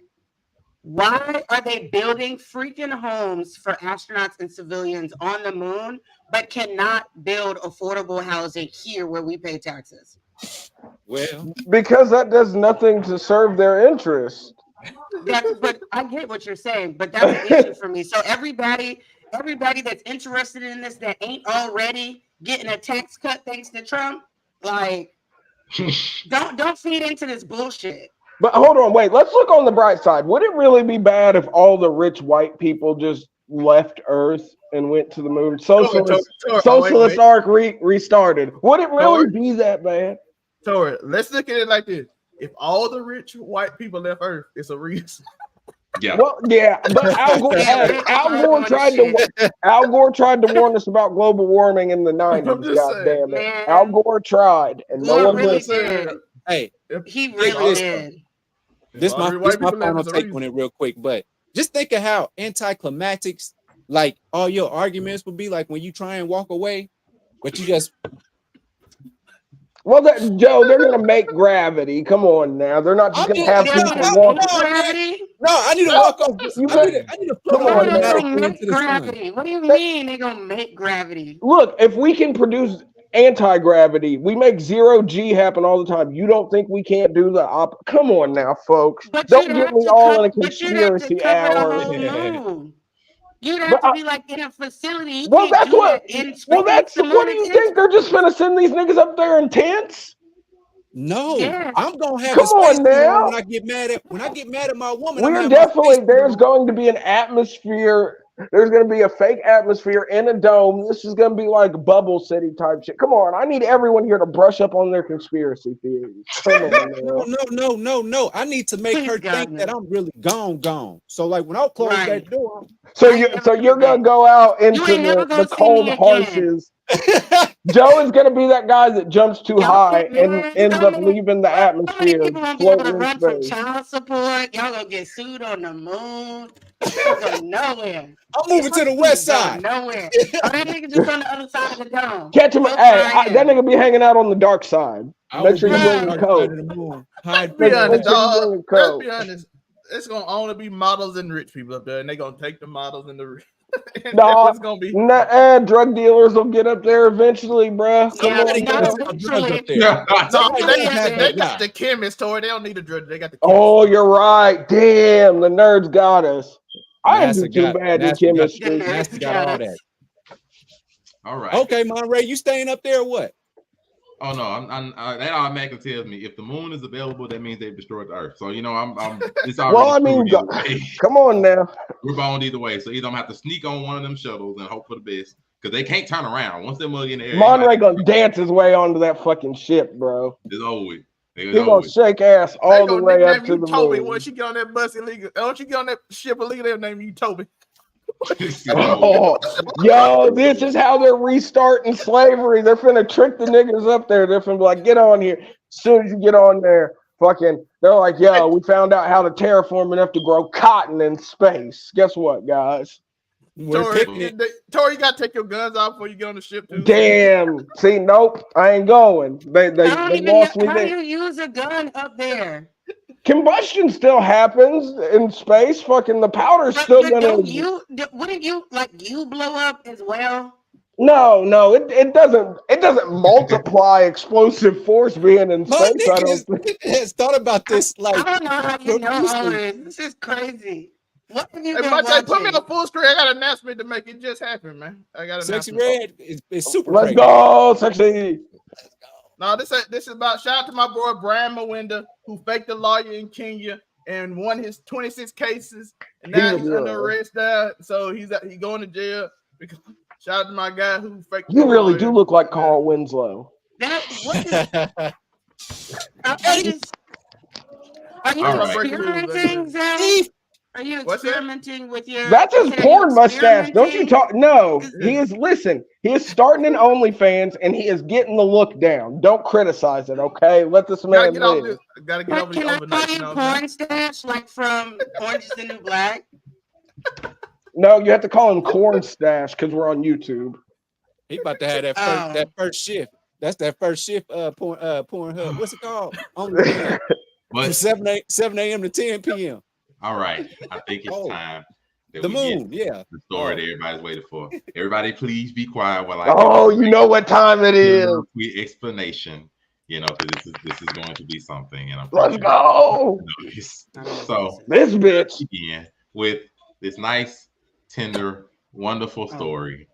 Why are they building freaking homes for astronauts and civilians on the moon, but cannot build affordable housing here where we pay taxes? Well, Because that does nothing to serve their interest. But I get what you're saying, but that's an issue for me. So everybody that's interested in this that ain't already getting a tax cut thanks to Trump, like don't feed into this bullshit. But hold on, wait. Let's look on the bright side. Would it really be bad if all the rich white people just left Earth and went to the moon? Socialist arc restarted. Would it really be that bad? Tori, let's look at it like this. If all the rich white people left Earth, it's a reason. Yeah. Well, yeah, but Al Gore tried to warn us about global warming in the 90s. God damn it. Man. Al Gore tried, and no one really listened. did. hey, He really did. This my final take on it real quick, but just think of how anticlimactics, like all your arguments would be like when you try and walk away, but you just. Well, Joe, they're gonna make gravity. Come on now, they're not just gonna have people walk. Gravity? No, I need to walk off. I need to float automatically into the gravity. sun. What do you mean they're gonna make gravity? Look, if we can produce anti-gravity, we make zero G happen all the time. You don't think we can't do the Come on now, folks. Don't get me all in a conspiracy hour. You'd have to be like in a facility. What do you think? They're just gonna send these niggas up there in tents? No, yes. I'm gonna have. Come on now. When I get mad at my woman, There's going to be an atmosphere. There's going to be a fake atmosphere in a dome. This is going to be like Bubble City type shit. Come on, I need everyone here to brush up on their conspiracy theories. No. I need to make her think that I'm really gone. So like when I close that door. So you're going to go out into the cold harshes. Joe is going to be that guy that jumps too high and ends up leaving the atmosphere. Run from child support. Y'all gonna get sued on the moon. Go nowhere. I'm moving to the west side. Nowhere. Oh, that nigga just on the other side of the dome. Catch him. That nigga be hanging out on the dark side. Make sure you bring a coat. Let's be honest. It's gonna only be models and rich people up there, and they're gonna take the models and the rich. No, drug dealers will get up there eventually, bro. Come on, they got the chemist, Tori. They don't need a drug. They got the chemist. Oh, you're right. Damn, the nerds got us. I didn't do too bad in chemistry. Got all that. All right. Okay, Monterey, you staying up there or what? Oh no, that automatically tells me if the moon is available, that means they've destroyed the Earth. So it's already. Well, I mean, come on now. We're bound either way. So either I'm gonna have to sneak on one of them shuttles and hope for the best because they can't turn around once they're in the air. Monterey gonna dance his way onto that fucking ship, bro. It's over with. He's gonna shake ass all the way up to the Toby, moon. once you get on that bus illegal, once you get on that ship illegal, they'll name you Toby. Yo, this is how they're restarting slavery. They're finna trick the niggas up there. They're finna be like, get on here. As soon as you get on there, they're like, yo, we found out how to terraform enough to grow cotton in space. Guess what, guys? Tori, you gotta take your guns off before you get on the ship too. Damn. See, nope, I ain't going. They lost me there. How do you use a gun up there? Combustion still happens in space. Fucking the powder's still gonna. Wouldn't you blow up as well? No, it doesn't multiply explosive force being in space. I don't think. Has thought about this. Like I don't know how you know all this. This is crazy. What have you been watching? Put me on full screen. I got an announcement to make. It just happened, man. I got an Sexy announcement. Red is super. Let's go, Sexy. No, this is about shout out to my boy Brian Mawinda, who faked a lawyer in Kenya and won his 26 cases, and now he's under arrest there. So he's going to jail. Shout out to my guy who faked. You really do look like Carl Winslow. Are you experimenting, Zach? Are you experimenting with your? That's his porn mustache. Don't you talk? No, he is. Listen, he is starting an OnlyFans and he is getting the look down. Don't criticize it, okay? Let this man live. Gotta get over Can I call you porn stash like from Orange is the New Black? No, you have to call him Corn Stash because we're on YouTube. He about to have that first shift. That's that first shift. Pornhub. What's it called? From 7 a.m. to 10 p.m. All right. I think it's time that The we get moon, yeah. the story that everybody's waiting for. Everybody, please be quiet while I Oh, you know what time it give a is. little quick explanation. Because this is going to be something, and I'm Let's pretty go. sure. So This bitch. begin with this nice, tender, wonderful story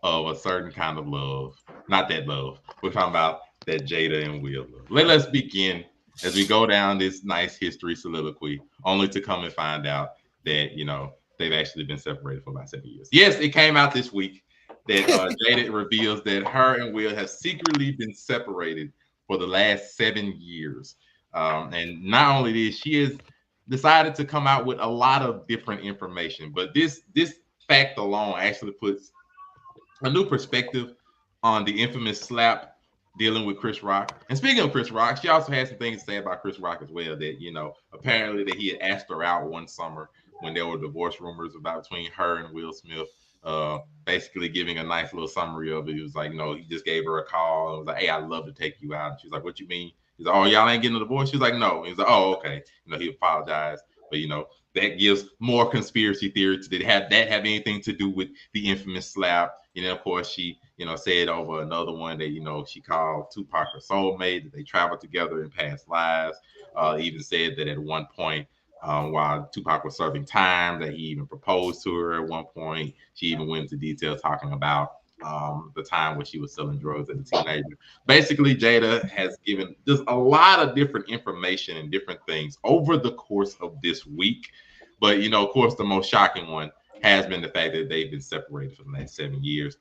of a certain kind of love. Not that love. We're talking about that Jada and Will love. Let's begin as we go down this nice history soliloquy, only to come and find out that they've actually been separated for about 7 years. Yes, it came out this week that Jada reveals that her and Will have secretly been separated for the last 7 years. And not only this, she has decided to come out with a lot of different information. But this fact alone actually puts a new perspective on the infamous slap dealing with Chris Rock. And speaking of Chris Rock, she also had some things to say about Chris Rock as well. That apparently that he had asked her out one summer when there were divorce rumors about between her and Will Smith. Basically giving a nice little summary of it. He was like, he just gave her a call and was like, "Hey, I'd love to take you out." And she was like, "What you mean?" He's like, "Oh, y'all ain't getting a divorce?" She was like, "No." He's like, "Oh, okay." He apologized, but that gives more conspiracy theory. Did that have anything to do with the infamous slap? Of course, she said over another one that she called Tupac her soulmate, that they traveled together in past lives. Even said that at one point, while Tupac was serving time, that he even proposed to her at one point. She even went into detail talking about the time when she was selling drugs as a teenager. Basically, Jada has given just a lot of different information and different things over the course of this week. But, of course, the most shocking one has been the fact that they've been separated for the last 7 years,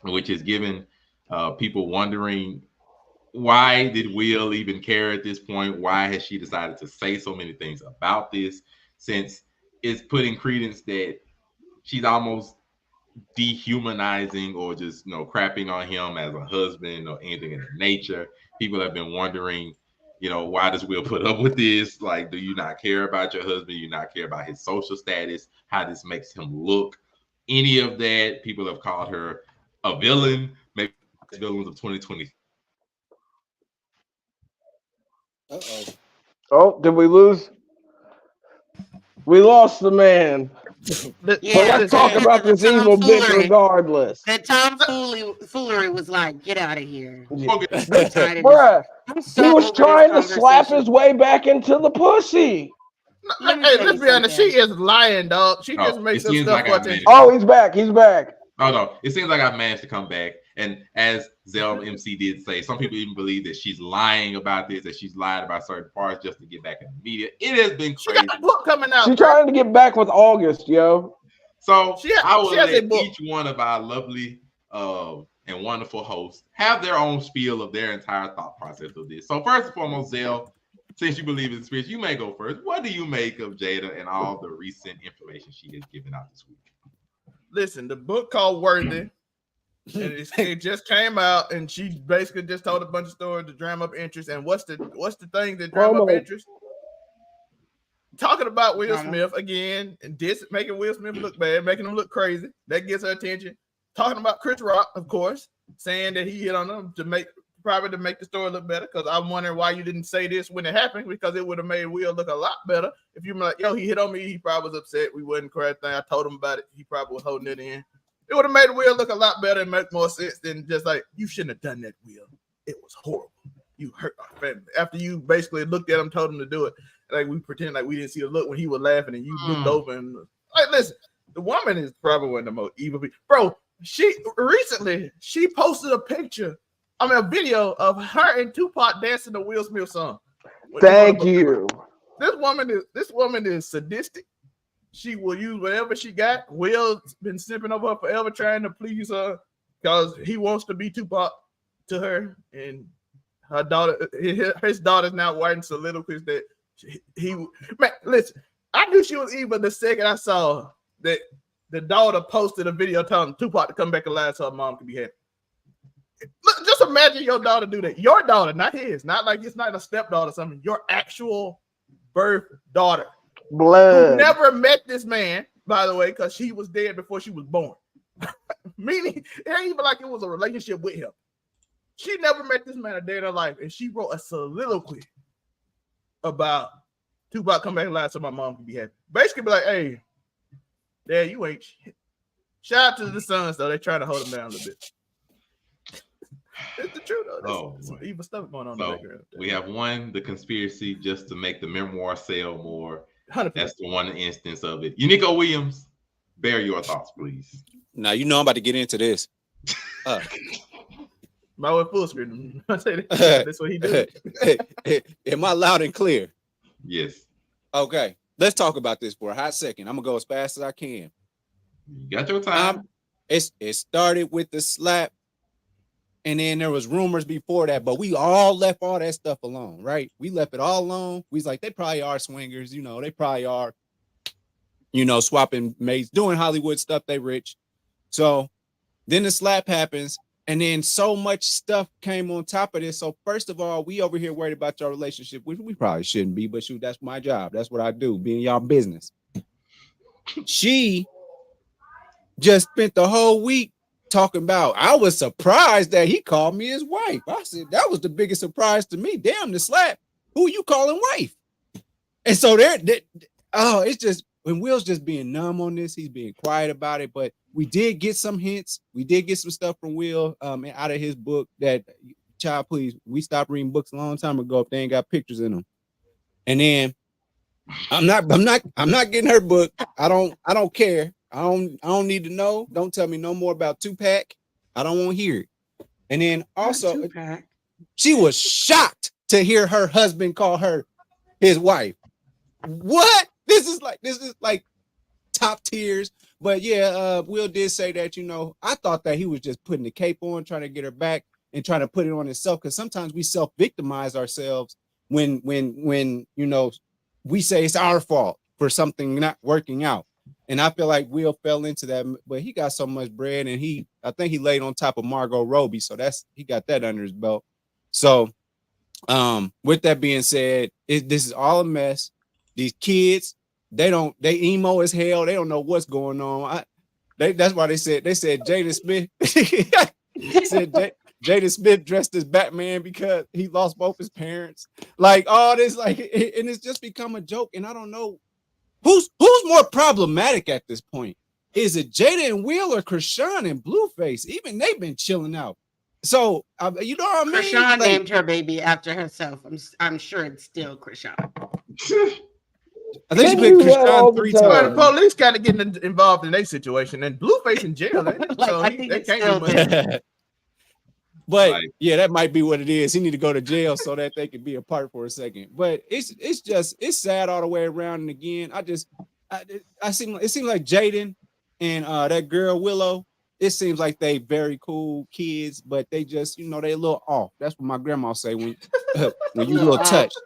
which has given people wondering, why did Will even care at this point? Why has she decided to say so many things about this, since it's putting credence that she's almost dehumanizing or just crapping on him as a husband or anything of that nature? People have been wondering, why does Will put up with this? Like, do you not care about your husband? Do you not care about his social status? How this makes him look? Any of that? People have called her a villain, maybe villains of 2020. Uh-oh. Oh, did we lose? We lost the man. But let's talk about this evil bitch regardless. That tomfoolery was like, get out of here. Bruh, he was trying to slap his way back into the pussy. Let's be honest. She is lying, dog. She just makes up stuff for attention. Oh, he's back. He's back. Oh no, it seems like I've managed to come back. And as Zell MC did say, some people even believe that she's lying about this, that she's lied about certain parts just to get back in the media. It has been crazy. She got a book coming out. She's trying to get back with August, yo. So I will let each one of our lovely and wonderful hosts have their own spiel of their entire thought process of this. So first and foremost, Zell, since you believe in the spirit, you may go first. What do you make of Jada and all the recent information she has given out this week? Listen, the book called Worthy, and it just came out, and she basically just told a bunch of stories to dram up interest. And what's the thing that dram up interest? Talking about Will Smith again, and making Will Smith look bad, making him look crazy. That gets her attention. Talking about Chris Rock, of course, saying that he hit on him to make the story look better. Because I'm wondering why you didn't say this when it happened, because it would have made Will look a lot better. If you were like, yo, he hit on me, he probably was upset. We wasn't correct. I told him about it. He probably was holding it in. It would have made Will look a lot better and make more sense than just like, you shouldn't have done that, Will. It was horrible. You hurt our family. After you basically looked at him, told him to do it, like we pretend like we didn't see the look when he was laughing and you looked over and like, listen, the woman is probably one of the most evil people. Bro, she posted a video of her and Tupac dancing the Will Smith song. Thank you. This woman is sadistic. She will use whatever she got. Will's been snipping over her forever, trying to please her because he wants to be Tupac to her. And her daughter, his daughter's now writing soliloquies that listen, I knew she was evil the second I saw that the daughter posted a video telling Tupac to come back alive so her mom could be happy. Look, just imagine your daughter do that. Your daughter, not his, not like it's not a stepdaughter or something. Your actual birth daughter. Blood. Who never met this man, by the way, because she was dead before she was born. Meaning, it ain't even like it was a relationship with him. She never met this man a day in her life, and she wrote a soliloquy about Tupac come back alive so my mom can be happy. Basically, be like, hey, Dad, you ain't shit. Shout out to the sons, though. They trying to hold them down a little bit. It's the truth, though. There's some evil stuff going on in the background. We have won the conspiracy just to make the memoir sell more. 100%. That's the one instance of it. Unico Williams, bear your thoughts, please. Now, you know I'm about to get into this. My way full screen. That's what he did. Am I loud and clear? Yes. Okay. Let's talk about this for a hot second. I'm going to go as fast as I can. You got your time. It started with the slap. And then there was rumors before that, but we all left all that stuff alone, right? We left it all alone. We was like, they probably are swingers, you know, they probably are, you know, swapping mates, doing Hollywood stuff, they rich. So then the slap happens, and then so much stuff came on top of this. So first of all, we over here worried about your relationship, which we probably shouldn't be, but shoot, that's my job. That's what I do, be in y'all business. She just spent the whole week talking about, I was surprised that he called me his wife. I said, that was the biggest surprise to me. Damn, the slap. Who you calling wife? And so it's just, when Will's just being numb on this, he's being quiet about it. But we did get some hints. We did get some stuff from Will out of his book that, child, please, we stopped reading books a long time ago if they ain't got pictures in them. And then I'm not getting her book. I don't care. I don't need to know. Don't tell me no more about Tupac. I don't want to hear it. And then also, she was shocked to hear her husband call her his wife. What? This is like top tiers. But yeah, Will did say that, you know, I thought that he was just putting the cape on, trying to get her back and trying to put it on himself. Because sometimes we self-victimize ourselves when you know, we say it's our fault for something not working out. And I feel like Will fell into that, but he got so much bread, and I think he laid on top of Margot Robbie, so he got that under his belt. So, with that being said, this is all a mess. These kids, they emo as hell. They don't know what's going on. That's why they said Jada Smith. Jada Smith dressed as Batman because he lost both his parents. Like all this, like, and it's just become a joke. And I don't know. Who's more problematic at this point? Is it Jada and Will or Krishan and Blueface? Even they've been chilling out. So you know what I mean? Krishan named her baby after herself. I'm sure it's still Krishan. I think she played Krishan 3 times. The police got to get involved in their situation, and Blueface in jail. They can't do much. But yeah, that might be what it is. He need to go to jail so that they can be apart for a second. But it's sad all the way around. And again, it seems like Jaden and that girl Willow, it seems like they very cool kids, but they just, you know, they a little off. That's what my grandma say when you a little touched.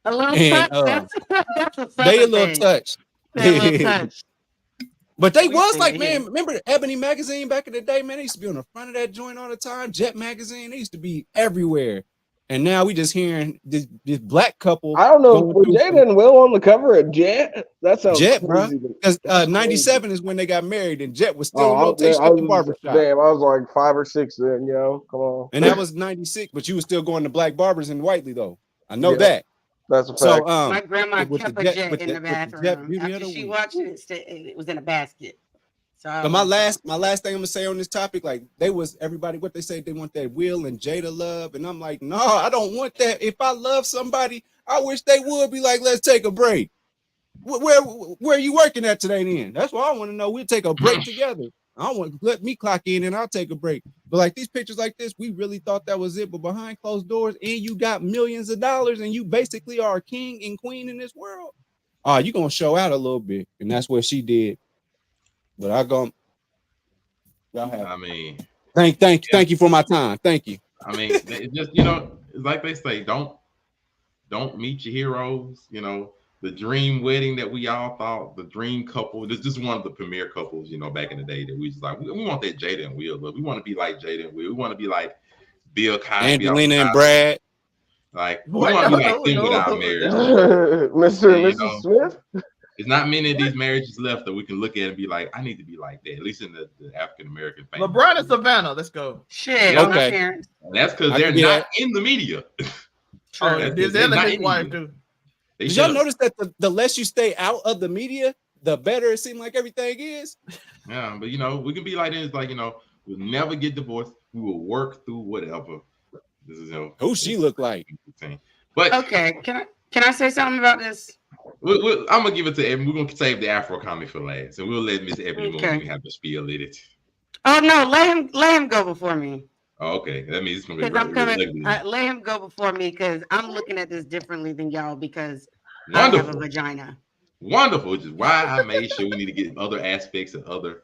A little touch. That's they a little touched. They a little touched. But they was like, man, remember the Ebony magazine back in the day, man? They used to be on the front of that joint all the time. Jet magazine, they used to be everywhere. And now we just hearing this black couple. I don't know. Were Jada and Will on the cover of Jet? That sounds Jet, bro. Because 97 is when they got married, and Jet was still in rotation at the barbershop. Damn, I was like 5 or 6 then, yo. Come on. And that was 96, but you was still going to black barbers in Whiteley, though. I know that. That's a fact. So, my grandma kept a Jet in the bathroom. After she watched it, it was in a basket. So my last thing I'm gonna say on this topic, like everybody what they say they want that Will and Jada love, and I'm like, no, I don't want that. If I love somebody, I wish they would be like, let's take a break. Where are you working at today? Then that's what I want to know. We'll take a break together. I don't want to let me clock in and I'll take a break. But like these pictures like this, we really thought that was it. But behind closed doors, and you got millions of dollars, and you basically are a king and queen in this world. You're gonna show out a little bit, and that's what she did. But y'all have. I mean, thank you for my time. Thank you. I mean, it just, you know, like they say, don't meet your heroes. You know, the dream wedding that we all thought, the dream couple. This is one of the premier couples, you know, back in the day that we just like, we want that Jada and Will, but we want to be like Jada and Will. We want to be like Bill Cosby, Angelina and Brad. Like, we want to be like them without marriage. Mr. and Mrs. Smith. There's not many of these marriages left that we can look at and be like, I need to be like that, at least in the African American family. LeBron and Savannah, let's go. Shit, okay. And that's because they're not in the media. True. They're not in wife too. Did y'all notice that the less you stay out of the media, the better it seems like everything is? Yeah, but we can be like this, like we'll never get divorced. We will work through whatever. This is who she look like. But okay, can I say something about this? I'm gonna give it to Ebony. We're gonna save the Afro comic for last, and we'll let Miss Ebony Moon have the spiel in it. Oh no, let him go before me. Oh, okay, that means it's gonna be let him go before me because I'm looking at this differently than y'all because Wonderful. I have a vagina. Wonderful, which is why I made sure we need to get other aspects and other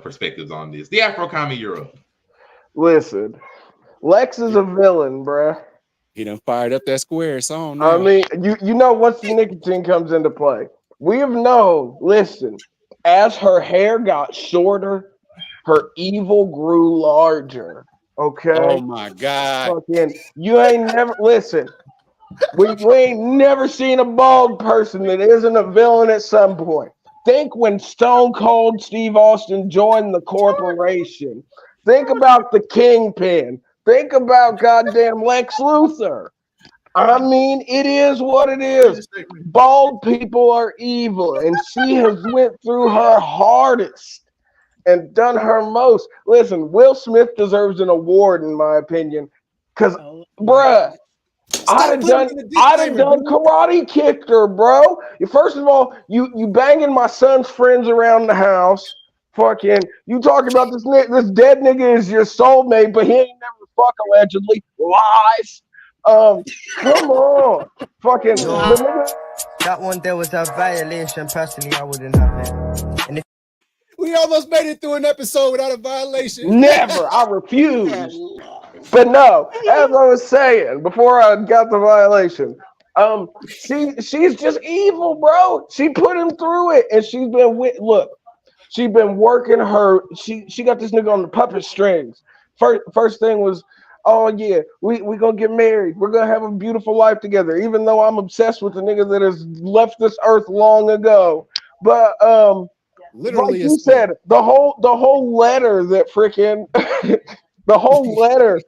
perspectives on this. The Afro comic, you're up. Listen, Lex is a villain, bruh. He done fired up that square song. I mean, you know once the nicotine comes into play, we have known. Listen, as her hair got shorter, her evil grew larger. Okay. Oh my God. Fucking, you ain't never listen. We ain't never seen a bald person that isn't a villain at some point. Think when Stone Cold Steve Austin joined the corporation. Think about the Kingpin. Think about goddamn Lex Luthor. I mean, it is what it is. Bald people are evil, and she has went through her hardest and done her most. Listen, Will Smith deserves an award, in my opinion, because, bruh, I'd have done karate kicked her, bro. First of all, you banging my son's friends around the house. Fucking, you talking about this dead nigga is your soulmate, but he ain't never fuck allegedly. Lies. Come on. Fucking. That one there was a violation. Personally, I wouldn't have it. And if we almost made it through an episode without a violation. Never. I refuse. But no, as I was saying before I got the violation, she's just evil, bro. She put him through it, and she's been working her. She got this nigga on the puppet strings. First thing was, oh yeah, we gonna get married. We're gonna have a beautiful life together. Even though I'm obsessed with the nigga that has left this earth long ago, but literally, like you said, the whole letter that freaking. The whole letter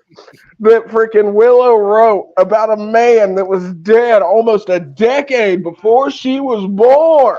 that freaking Willow wrote about a man that was dead almost a decade before she was born.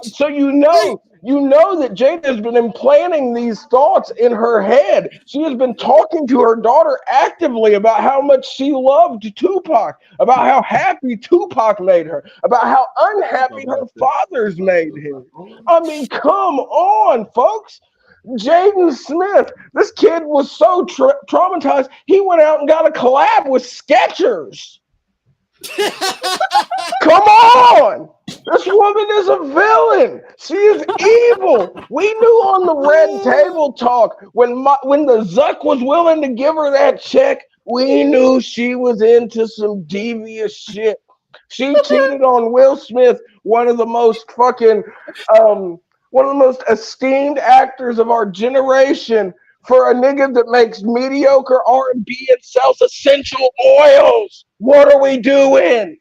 So you know that Jada has been implanting these thoughts in her head. She has been talking to her daughter actively about how much she loved Tupac, about how happy Tupac made her, about how unhappy her father's made him. I mean, come on, folks. Jaden Smith, this kid was so traumatized, he went out and got a collab with Skechers. Come on! This woman is a villain. She is evil. We knew on the Red Table Talk when the Zuck was willing to give her that check, we knew she was into some devious shit. She cheated on Will Smith, one of the most esteemed actors of our generation, for a nigga that makes mediocre R&B and sells essential oils. What are we doing?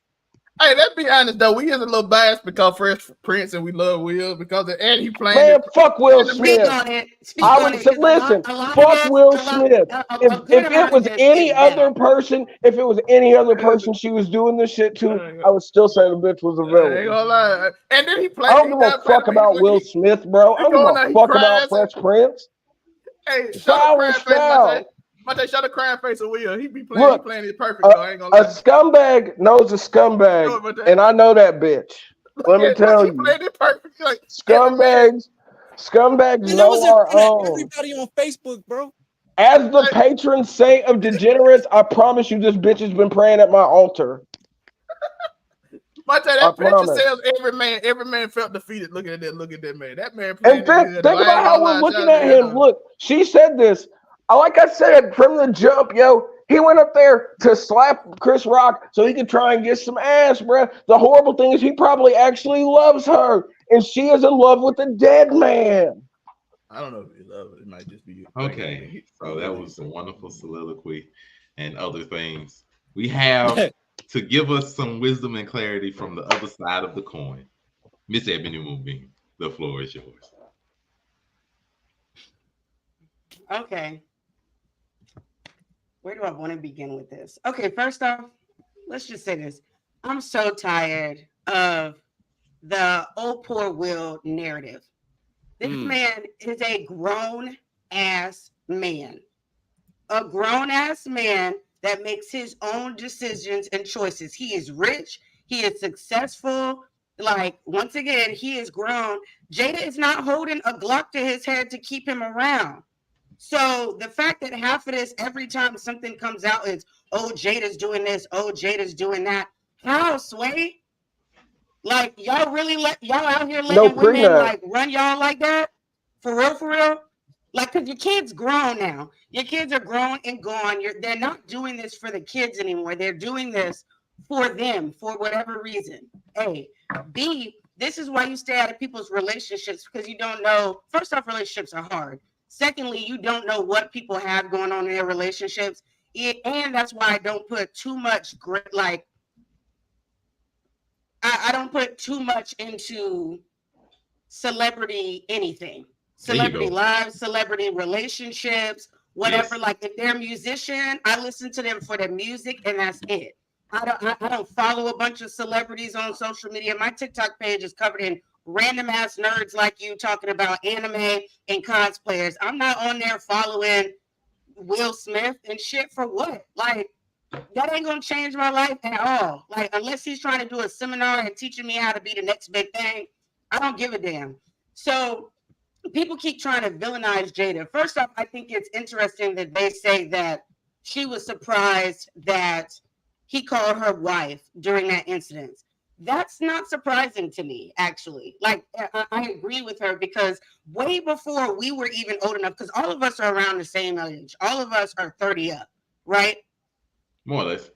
Hey, let's be honest though. We is a little biased because Fresh Prince and we love Will because and he playing. Man, fuck Will Smith. I would say, listen, fuck Will Smith. If it was any other person, she was doing this shit to, I would still say the bitch was a villain. Ain't gonna lie. And then he played. I don't give a fuck about Will Smith, bro. I don't give a fuck about Fresh Prince. Hey, Mate, shut the crying face of Will. He be playing. Look, he playing it perfect. I ain't gonna lie. A scumbag knows a scumbag, and I know that bitch. Let me tell you. Playing it perfect. Like, scumbags know our own. Everybody on Facebook, bro. As the patron saint of degenerates, I promise you, this bitch has been praying at my altar. Mate, that picture says every man felt defeated looking at that man. That man playing. And think about how we're looking at him. Look, she said this. Like I said, from the jump, he went up there to slap Chris Rock so he could try and get some ass, bro. The horrible thing is he probably actually loves her, and she is in love with a dead man. I don't know if he loves it. It might just be okay. So that was a wonderful soliloquy and other things. We have to give us some wisdom and clarity from the other side of the coin. Miss Ebony Moonbeam, the floor is yours. Okay. Where do I want to begin with this? Okay, first off, let's just say this. I'm so tired of the oh poor Will narrative. This man is a grown ass man. A grown ass man that makes his own decisions and choices. He is rich, he is successful. Like, once again, he is grown. Jada is not holding a Glock to his head to keep him around. So the fact that half of this, every time something comes out, is, oh, Jada's doing this, oh, Jada's doing that. How, Sway? Like, y'all really y'all out here No letting women prenup. like run y'all like that? For real, for real? Like, because your kids grown now. Your kids are grown and gone. They're not doing this for the kids anymore. They're doing this for them, for whatever reason. A. B, this is why you stay out of people's relationships, because you don't know. First off, relationships are hard. Secondly, you don't know what people have going on in their relationships. And that's why I don't put too much, like, I don't put too much into celebrity anything. Celebrity lives, celebrity relationships, whatever. Yes. Like, if they're a musician, I listen to them for their music, and that's it. I don't follow a bunch of celebrities on social media. My TikTok page is covered in random ass nerds like you talking about anime and cosplayers. I'm not on there following Will Smith and shit for what? Like, that ain't gonna change my life at all. Like, unless he's trying to do a seminar and teaching me how to be the next big thing, I don't give a damn. So people keep trying to villainize Jada. First off, I think it's interesting that they say that she was surprised that he called her wife during that incident. That's not surprising to me, actually. Like, I agree with her, because way before we were even old enough, because all of us are around the same age. All of us are 30 up, right? More or less.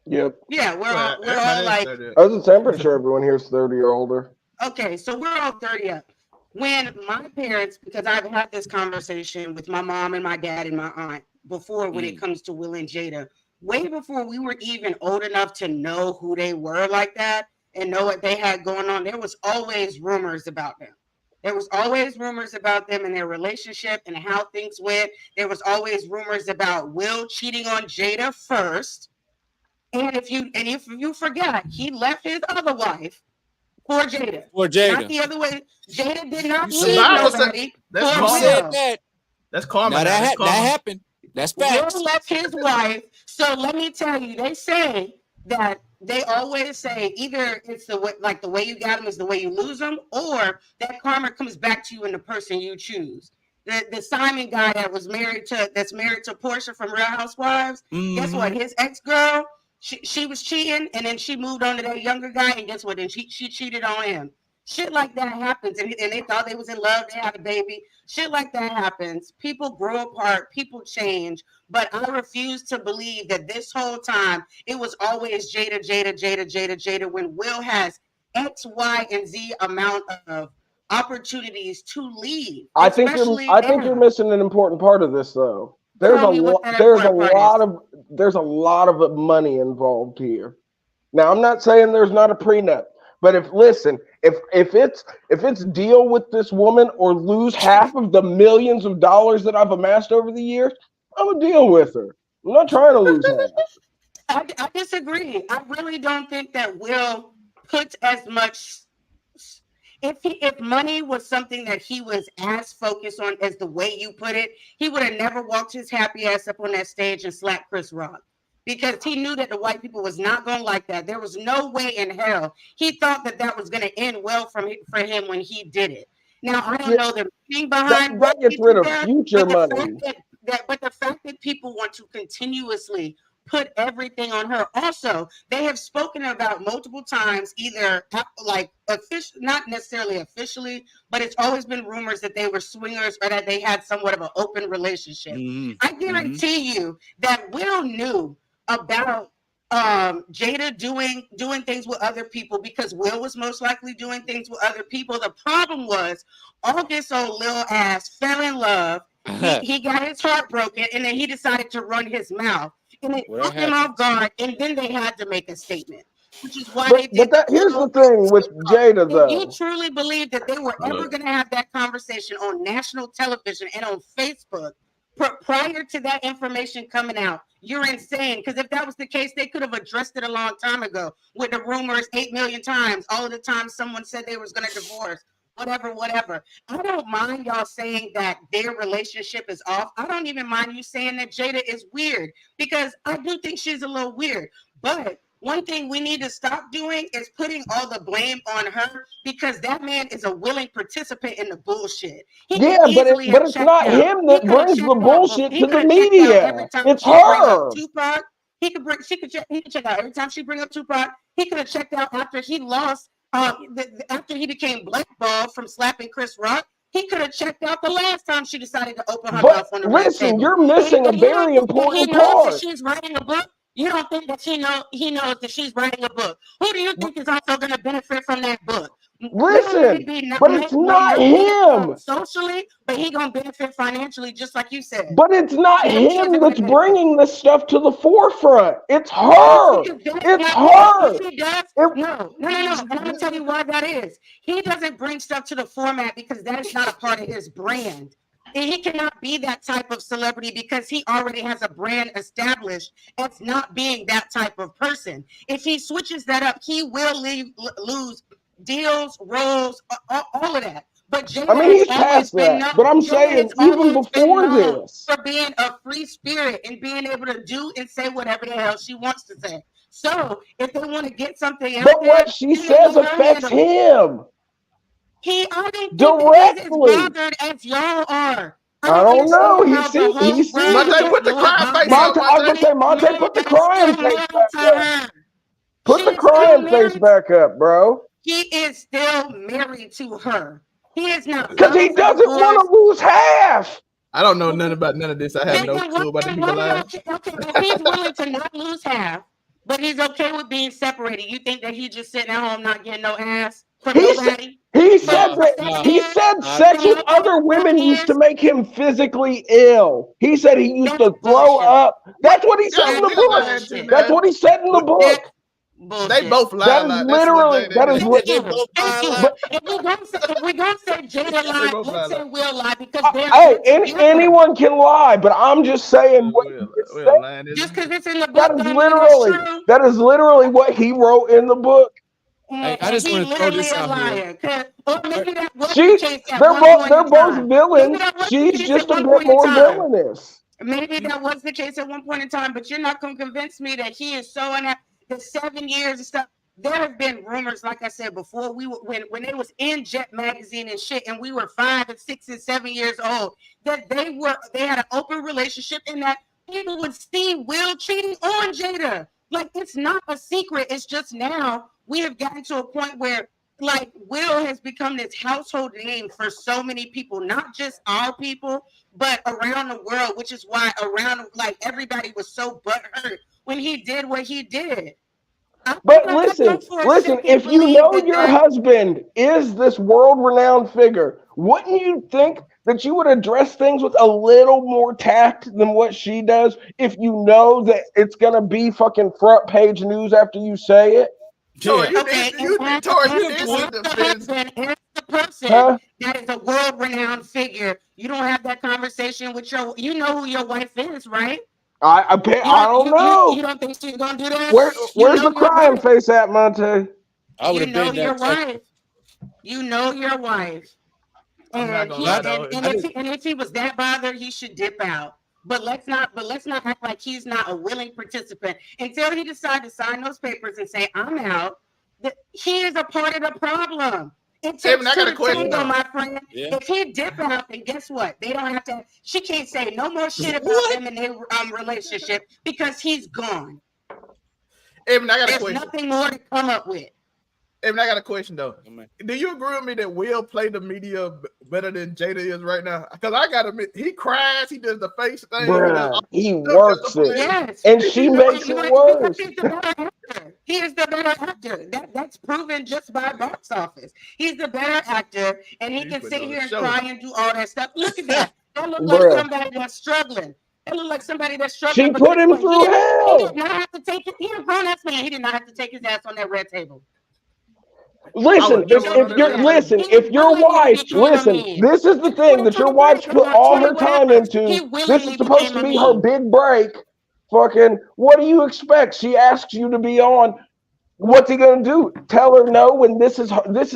Yep. Yeah, we're all like, I'm pretty sure everyone here is 30 or older. Okay, so we're all 30 up. When my parents, because I've had this conversation with my mom and my dad and my aunt before, when it comes to Will and Jada, way before we were even old enough to know who they were like that and know what they had going on, there was always rumors about them. There was always rumors about them and their relationship and how things went. There was always rumors about Will cheating on Jada first. And if you forget, he left his other wife for Jada. Not the other way. Jada did not leave nobody. You said that. That's karma. Now that happened. That's facts. Will left his wife. So let me tell you, they say that they always say either it's the way you got them is the way you lose them, or that karma comes back to you in the person you choose. The Simon guy that's married to Portia from Real Housewives. Guess what? His ex-girl, she was cheating, and then she moved on to that younger guy, and guess what? Then she cheated on him. Shit like that happens, and they thought they was in love. They had a baby. Shit like that happens. People grow apart. People change. But I refuse to believe that this whole time it was always Jada. When Will has X, Y, and Z amount of opportunities to leave. I think you're missing an important part of this, though. There's a lot of money involved here. Now, I'm not saying there's not a prenup, but if it's deal with this woman or lose half of the millions of dollars that I've amassed over the years, I'm gonna deal with her. I'm not trying to lose half. I disagree. I really don't think that Will puts as much. If money was something that he was as focused on as the way you put it, he would have never walked his happy ass up on that stage and slapped Chris Rock, because he knew that the white people was not going to like that. There was no way in hell he thought that was going to end well for him when he did it. Now, I don't know the meaning behind that gets rid of future money. But the fact that people want to continuously put everything on her. Also, they have spoken about multiple times, either like not necessarily officially, but it's always been rumors that they were swingers or that they had somewhat of an open relationship. I guarantee you that Will knew about Jada doing things with other people, because Will was most likely doing things with other people. The problem was all this old little ass fell in love. He got his heart broken, and then he decided to run his mouth. And it took him off guard, and then they had to make a statement, which is why they did. But here's the thing with Jada, though. If you truly believe that they were ever going to have that conversation on national television and on Facebook prior to that information coming out, you're insane. Because if that was the case, they could have addressed it a long time ago with the rumors 8 million times. All of the time someone said they was going to divorce, whatever. I don't mind y'all saying that their relationship is off. I don't even mind you saying that Jada is weird, because I do think she's a little weird. But one thing we need to stop doing is putting all the blame on her, because that man is a willing participant in the bullshit. Yeah, but it's not him that brings the bullshit to the media. It's her. Tupac, he could check out every time she bring up Tupac. He could have checked out after he lost, after he became blackballed from slapping Chris Rock. He could have checked out the last time she decided to open her mouth on the red table. Listen, you're missing a very important part. That she's writing a book. You don't think that he knows that she's writing a book? Who do you think is also going to benefit from that book? Listen, but it's not him. Socially, but he going to benefit financially, just like you said. But it's not him that's bringing this stuff to the forefront. It's her. It's her. He does. No. And I'm going to tell you why that is. He doesn't bring stuff to the format because that is not a part of his brand. And he cannot be that type of celebrity because he already has a brand established as not being that type of person. If he switches that up, he will lose deals, roles, all of that. But Jada he's past that. But I'm saying even before this, for being a free spirit and being able to do and say whatever the hell she wants to say. So if they want to get something out, but what she says affects him. I don't think directly. he's as bothered as y'all are. I don't know. He sees. Monte, put the crying face up. I was gonna say, Monte, put the crying face back up. Put the crying face back up, bro. He is still married to her. He is not. Because he doesn't want to lose half. I don't know nothing about none of this. I have no clue about the people lives. Okay, but he's willing to not lose half, but he's okay with being separated. You think that he's just sitting at home not getting no ass from nobody? He said sex with other women used to make him physically ill. He said he used to throw up. That's what he said in the book. That's what he said in the book. They both lie. That is literally. If we gonna say Jada lie, let's say we'll lie because anyone can lie, but I'm just saying what just because it's in the book. That is literally what he wrote in the book. Hey, I just want to throw this out here. They're both villains. She's just a bit more villainous. Maybe that was the case at one point in time, but you're not going to convince me that he is so unhappy. The 7 years and stuff. There have been rumors, like I said before, when they was in Jet magazine and shit, and we were 5 and 6 and 7 years old, that they had an open relationship, and that people would see Will cheating on Jada. Like, it's not a secret. It's just now we have gotten to a point where, like, Will has become this household name for so many people, not just our people, but around the world, which is why everybody was so butthurt when he did what he did. But listen, if you know your husband is this world-renowned figure, wouldn't you think that you would address things with a little more tact than what she does if you know that it's going to be fucking front page news after you say it? Tori, you the person that is a world-renowned figure. You don't have that conversation with you know who your wife is, right? I don't know. You don't think she's gonna do that? Where's the crying face at, Monte? I would have been your wife. You know your wife. And if he was that bothered, he should dip out. But let's not act like he's not a willing participant until he decides to sign those papers and say, I'm out. He is a part of the problem. It takes two to tango, my friend. Yeah. If he dip out, then guess what? They don't have to. She can't say no more shit about them and their relationship because he's gone. Evan, I got a There's question. Nothing more to come up with. Evan, I got a question though. Do you agree with me that Will play the media better than Jada is right now? Because I gotta admit, he cries, he does the face thing. Bruh, he works it. Yes. And she makes it worse. He is the better actor. That's proven just by box office. He's the better actor, and he can sit here and cry and do all that stuff. Look at that. That looks like somebody that's struggling. That looks like somebody that's struggling. She put him through hell. He did not have to take it. He's a grown-ass man. He did not have to take his ass on that red table. Listen, if your wife, listen, this is the thing that your wife's put all her time into. This is supposed to be her big break. Fucking, what do you expect? She asks you to be on. What's he gonna do? Tell her no when this is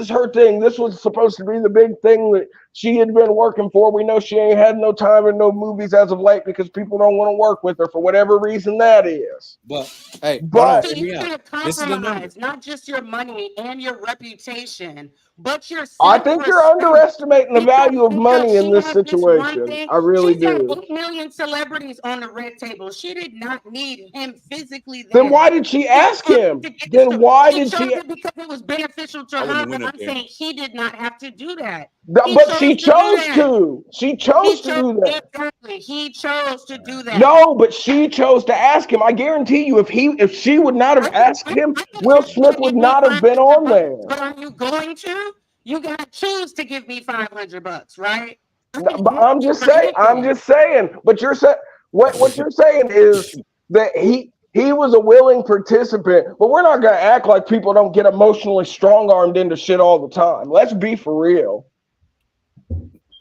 her thing. This was supposed to be the big thing that she had been working for. We know she ain't had no time and no movies as of late because people don't want to work with her for whatever reason that is. But hey, so you can't compromise not just your money and your reputation, but your I think you're underestimating the value of money in this situation. I really do. She's got 8 million celebrities on the red table. She did not need him physically there. Then why did she ask him? Then why did she? Because it was beneficial to her. But I'm saying he did not have to do that. But she chose to. She chose to do that. Exactly. He chose to do that. No, but she chose to ask him. I guarantee you, if she would not have asked him, Will Smith would not have been on there. But are you going to? You gotta choose to give me $500, right? But I'm just saying. But you're saying what you're saying is that he was a willing participant. But we're not gonna act like people don't get emotionally strong-armed into shit all the time. Let's be for real.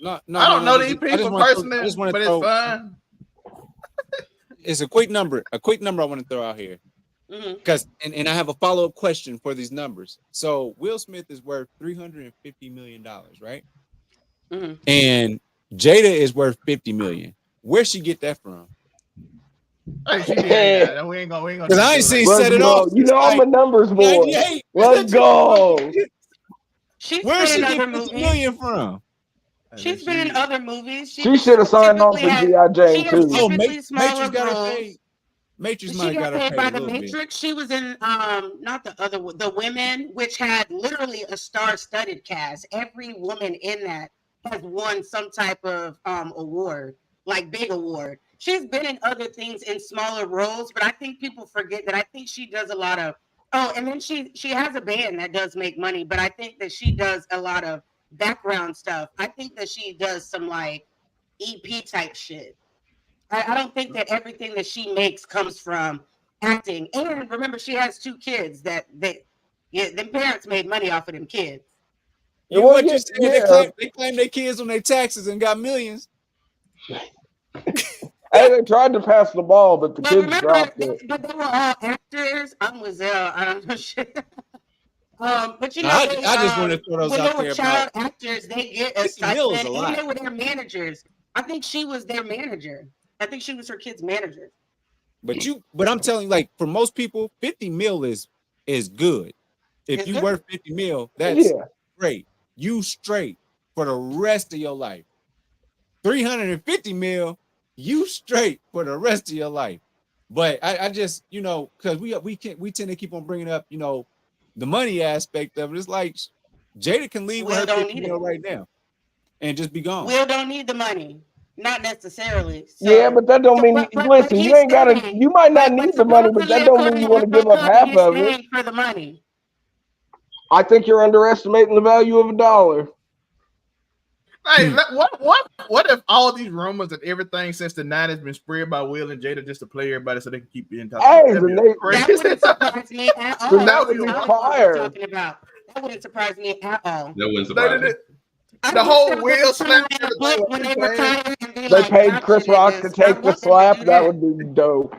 I don't know these people personally, but it's fun. It's a quick number. I want to throw out here. Because and I have a follow-up question for these numbers. So Will Smith is worth $350 million, right? And Jada is worth $50 million. Where'd she get that from? Hey, we ain't gonna. Because I ain't seen set it off. You know I'm a numbers boy. Let's go. Where's she get $50 million from? She's been in other movies. She should have signed on for G.I. Jane too. Oh, Matrix got her paid. Matrix might have got her paid by the Matrix. She was in not the other one, The Women, which had literally a star-studded cast. Every woman in that has won some type of award, like big award. She's been in other things in smaller roles, but I think people forget that. I think she does a lot of and then she has a band that does make money, but I think that she does a lot of background stuff. I think that she does some like EP type shit. I don't think that everything that she makes comes from acting. And remember, she has 2 kids that them parents made money off of them kids. They claim their kids on their taxes and got millions. Hey, they tried to pass the ball, but the kids dropped it. But they were all actors. I'm Wazelle. I don't know shit. But you know, I just want to throw those out there. When they were child actors, they get a stipend, and they were their managers. I think she was their manager. I think she was her kid's manager. But I'm telling you, like for most people, 50 mil is good. If you worth 50 mil, that's great. You straight for the rest of your life. 350 mil, you straight for the rest of your life. But I just, you know, because we tend to keep on bringing up, you know, the money aspect of it. It's like Jada can leave with her 50 mil right now and just be gone. Will don't need the money. Not necessarily. So, yeah, but that don't mean. Listen, you ain't gotta. You might not need the money, but that don't mean you want to give up half of it. For the money. I think you're underestimating the value of $1. Hey, what if all these rumors and everything since the 90s been spread by Will and Jada just to play everybody so they can keep being talked about? That wouldn't surprise me at all. That would be fire. That wouldn't surprise me at all. That wouldn't surprise me. The whole Will slap when they retire and be they paid Chris Rock to take the slap. That would be dope.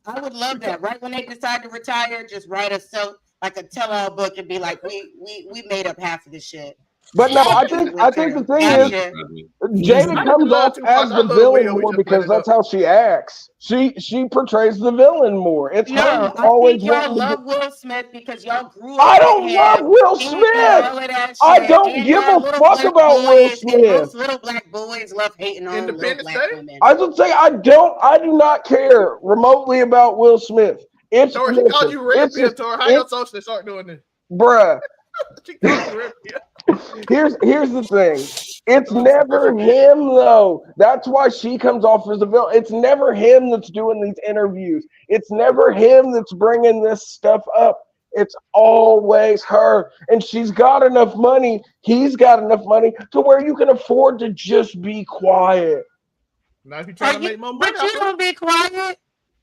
I would love that. Right when they decide to retire, just write a tell-all book and be like, we made up half of this shit. But no, I think the thing is, Jada comes off as the villain more because that's how she acts. She portrays the villain more. It's her always. Y'all love Will Smith because y'all grew up. I don't love Will Smith. I don't give a fuck about Will Smith. Most little black boys love hating on little black women. I would say I do not care remotely about Will Smith. It's Tor, she called you red pill, Tor. How your socialists start doing this? Bruh. She called you red pill. Here's the thing. It's never him though. That's why she comes off as a villain. It's never him that's doing these interviews. It's never him that's bringing this stuff up. It's always her. And she's got enough money. He's got enough money to where you can afford to just be quiet. Now if you're trying to make more money, but you don't be quiet.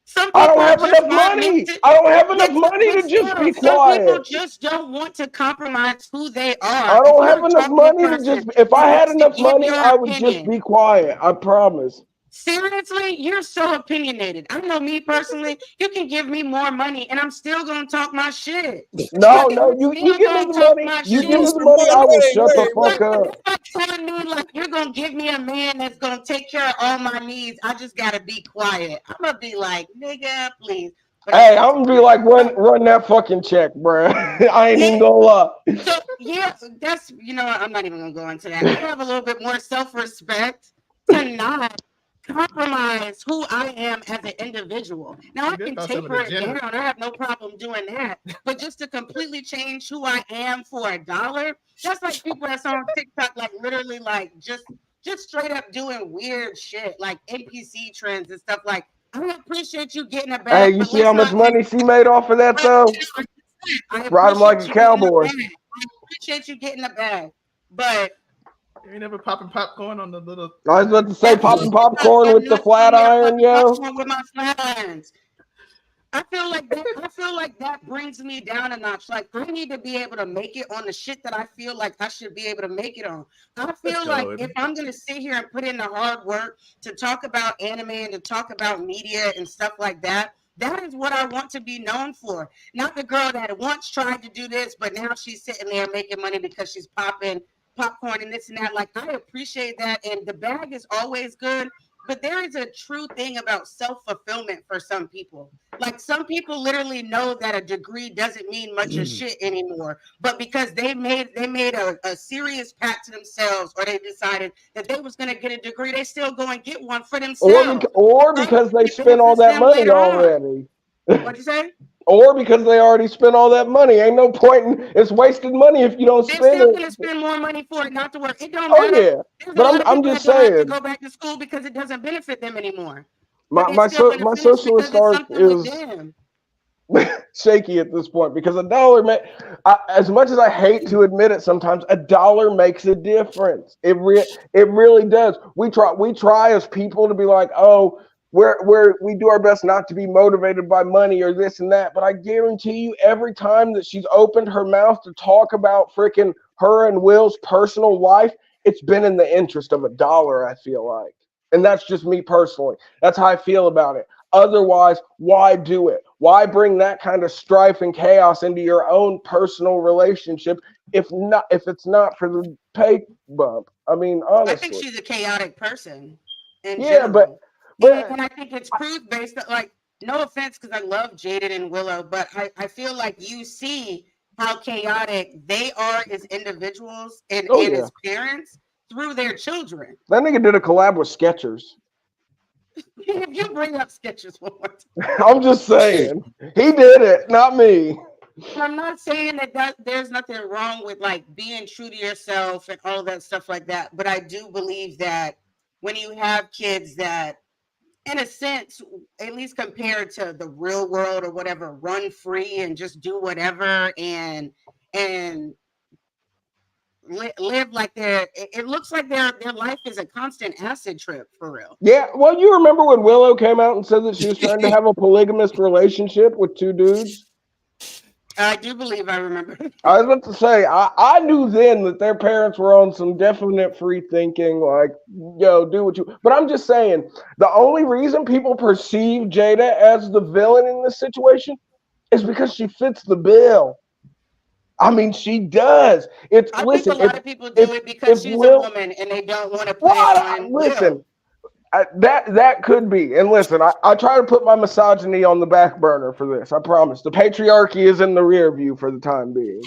Some I don't people have just enough want men money. to. I don't have enough But, money but to just still, be some people quiet. just don't want to compromise who they I are. If don't you're have a enough talkative money to person just. If I that had wants to enough give money, your I would just opinion, be quiet. I promise. seriously, you're so opinionated. I know me personally, you can give me more money and I'm still gonna talk my shit. No, Like, no, I'm you still give me gonna the talk money. my You You give shit. me want the some money, more I will money? shut the Wait, fuck wait. up. That's like telling me, like, you're gonna give me a man that's gonna take care of all my needs. I just gotta be quiet. I'm gonna be like, nigga, please. But I Hey, ain't I'm gonna be serious. like, run that fucking check, bro. I ain't even Yeah. gonna lie. So yeah, that's what, I'm not even gonna go into that. I have a little bit more self-respect to not compromise who I am as an individual. Now I That's can not some of taper the it down. generous. I have no problem doing that. But just to completely change who I am for $1, that's like people that's on TikTok, like literally like just straight up doing weird shit, like NPC trends and stuff. Like, I appreciate you getting a Hey, bag, you but see how let's much not. money she made off of that though? I Ride him like appreciate a you getting a cowboy. bag. I appreciate you getting a bag. But You ain't never popping popcorn on the little. I was about to say popping absolutely not. popcorn But with the not flat telling me to pop iron, the yo. popcorn with my flat irons. I feel like that brings me down a notch. Like, I need to be able to make it on the shit that I feel like I should be able to make it on. I Let's feel like go. if I'm gonna sit here and put in the hard work to talk about anime and to talk about media and stuff like that, that is what I want to be known for. Not the girl that once tried to do this, but now she's sitting there making money because she's popping popcorn and this and that. Like, I appreciate that, and the bag is always good. But there is a true thing about self-fulfillment for some people. Like, some people literally know that a degree doesn't mean much of shit anymore, but because they made a serious pact to themselves, or they decided that they was gonna get a degree, they still go and get one for themselves. Or Because because they it spent all benefits that them money later on. already. What'd you say? Or because they already spent all that money. Ain't no point in it's wasted money if you don't They're spend still it. gonna spend more money for it not to work. It don't Oh matter. yeah. There's a But lot of I'm people just that don't have to saying, go back to school because it doesn't benefit them anymore. But my they my still so gonna my finish socialist because it's art something with is them. shaky at this point because $1 man, as much as I hate to admit it, sometimes $1 makes a difference. It really does. We try as people to be like, oh, we do our best not to be motivated by money or this and that, but I guarantee you, every time that she's opened her mouth to talk about freaking her and Will's personal life, it's been in the interest of $1. I feel like, and that's just me personally. That's how I feel about it. Otherwise, why do it? Why bring that kind of strife and chaos into your own personal relationship if it's not for the pay bump? I mean, I think honestly. she's a chaotic person in Yeah, general. but And I think it's proof based on, like, no offense, because I love Jada and Willow, but I feel like you see how chaotic they are as individuals oh and yeah. as parents through their children. That nigga did a collab with Skechers. If you bring up sketches one more time. I'm just saying. He did it, not me. I'm not saying that there's nothing wrong with, like, being true to yourself and all that stuff like that, but I do believe that when you have kids that, in a sense, at least compared to the real world or whatever, run free and just do whatever and live like it looks like their life is a constant acid trip for real. Yeah, well, you remember when Willow came out and said that she was trying to have a polygamist relationship with 2 dudes? I do believe I remember. I was about to say, I knew then that their parents were on some definite free thinking, like, yo, do what you. But I'm just saying, the only reason people perceive Jada as the villain in this situation is because she fits the bill. I mean, she does. It's I think a listen, lot of people do it because if she's a Will, woman and they don't want to put it what? on Will. Listen, that could be. And listen, I try to put my misogyny on the back burner for this. I promise. The patriarchy is in the rear view for the time being.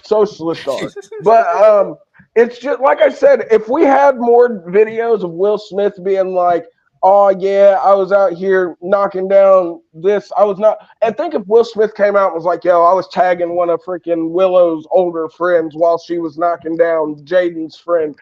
Socialist art. But it's just like I said, if we had more videos of Will Smith being like, oh yeah, I was out here knocking down this. I was not. I think if Will Smith came out and was like, yo, I was tagging one of freaking Willow's older friends while she was knocking down Jaden's friend,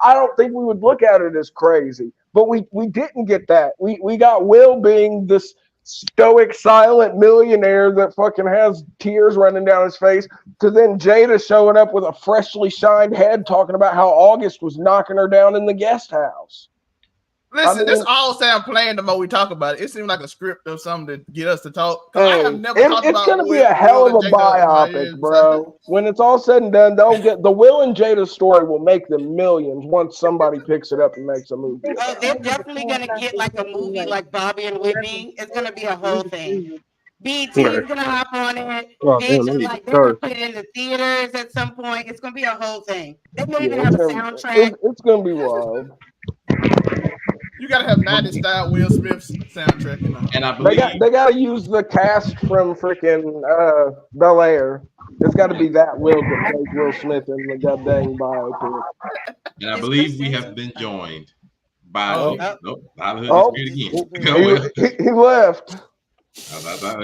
I don't think we would look at it as crazy. But we didn't get that. We got Will being this stoic, silent millionaire that fucking has tears running down his face, to then Jada showing up with a freshly shined head talking about how August was knocking her down in the guest house. Listen, I this mean, all sound planned the more we talk about it. It seems like a script or something to get us to talk. I have never talked it's about gonna be a hell of Will a and Jada in my biopic, years. bro. When it's all said and done, they'll get the Will and Jada story will make them millions once somebody picks it up and makes a movie Oh, about they're it. definitely gonna get like a movie like Bobby and Whitney. It's gonna be a whole thing. BET Okay. is gonna hop on it. Oh, damn, I VH, need like to they're gonna charge. put it in the theaters at some point. It's gonna be a whole thing. They may Yeah, even have a soundtrack. it's gonna be wild. You gotta have 90s style Will Smith's soundtrack in the And I They believe gotta use the cast from freaking Bel Air. It's got to be that Will that plays Will Smith in the goddamn biopic. and I Is believe Chris we have Hansen- been joined by Oh. Hollywood Oh, disappeared again. Oh, well. he left.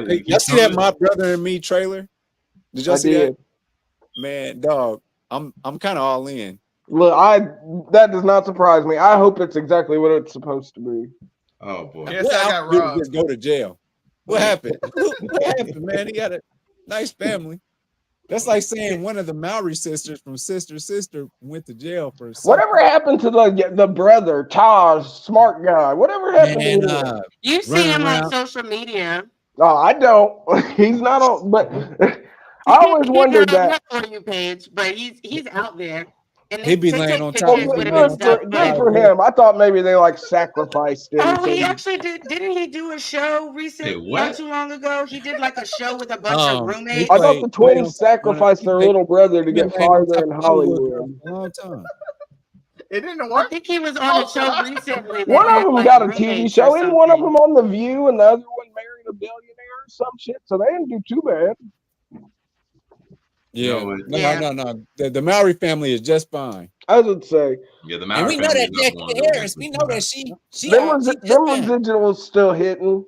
Hey, y'all see that My Brother and Me trailer? Did y'all I see did. that? Man, dog, I'm kind of all in. Look, that does not surprise me. I hope it's exactly what it's supposed to be. Oh boy. Yes, What I got Alfred did robbed. just go to jail? What happened? What happened, man? He got a nice family. That's like saying one of the Maori sisters from Sister Sister went to jail for something. Whatever happened to the brother, Taj, smart guy? Whatever happened to him? You see running him on around. social media. No, I don't. He's not on. But I always He's wondered not on that. your For You page, but he's out there. And He be they laying take on top pictures of with the him and on stuff. top Good of for the him. I thought maybe they like sacrificed him. Oh, so he actually did. Didn't he do a show Hey, not what? too long ago? He did like a show with a bunch of he roommates. I thought the played on twins top of sacrificed their little brother to he been get laying on farther top in of Hollywood for Hollywood. a long time. It didn't I work. think he was on a show recently. That One of had, them like, got a TV roommates or show, and one of something. them on The View, and the other one married a billionaire or some shit. So they didn't do too bad. Yeah, No, no. The Maori family is just fine. I would say Yeah, the And Maori we know family that is not one of Jackie those Harris. We that know that she them just residuals still hitting.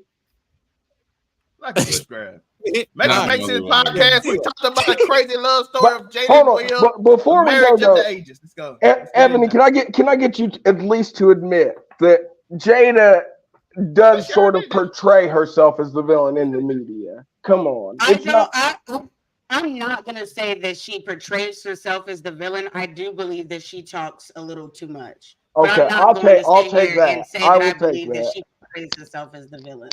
Like a subscribe. fine. Make this podcast. We talked about the crazy love story of Jada Hold and on, Will. but before we go, Marriage of though, the ages. Let's go. Let's get Ebony, into it. can I get you at least to admit that Jada does Sure, sort of nigga. portray herself as the villain in the media? Come on, I'm not gonna say that she portrays herself as the villain. I do believe that she talks a little too much. But Okay, I'm not going to I'll sit take here that. and say I that I will take believe that that. she portrays herself as the villain.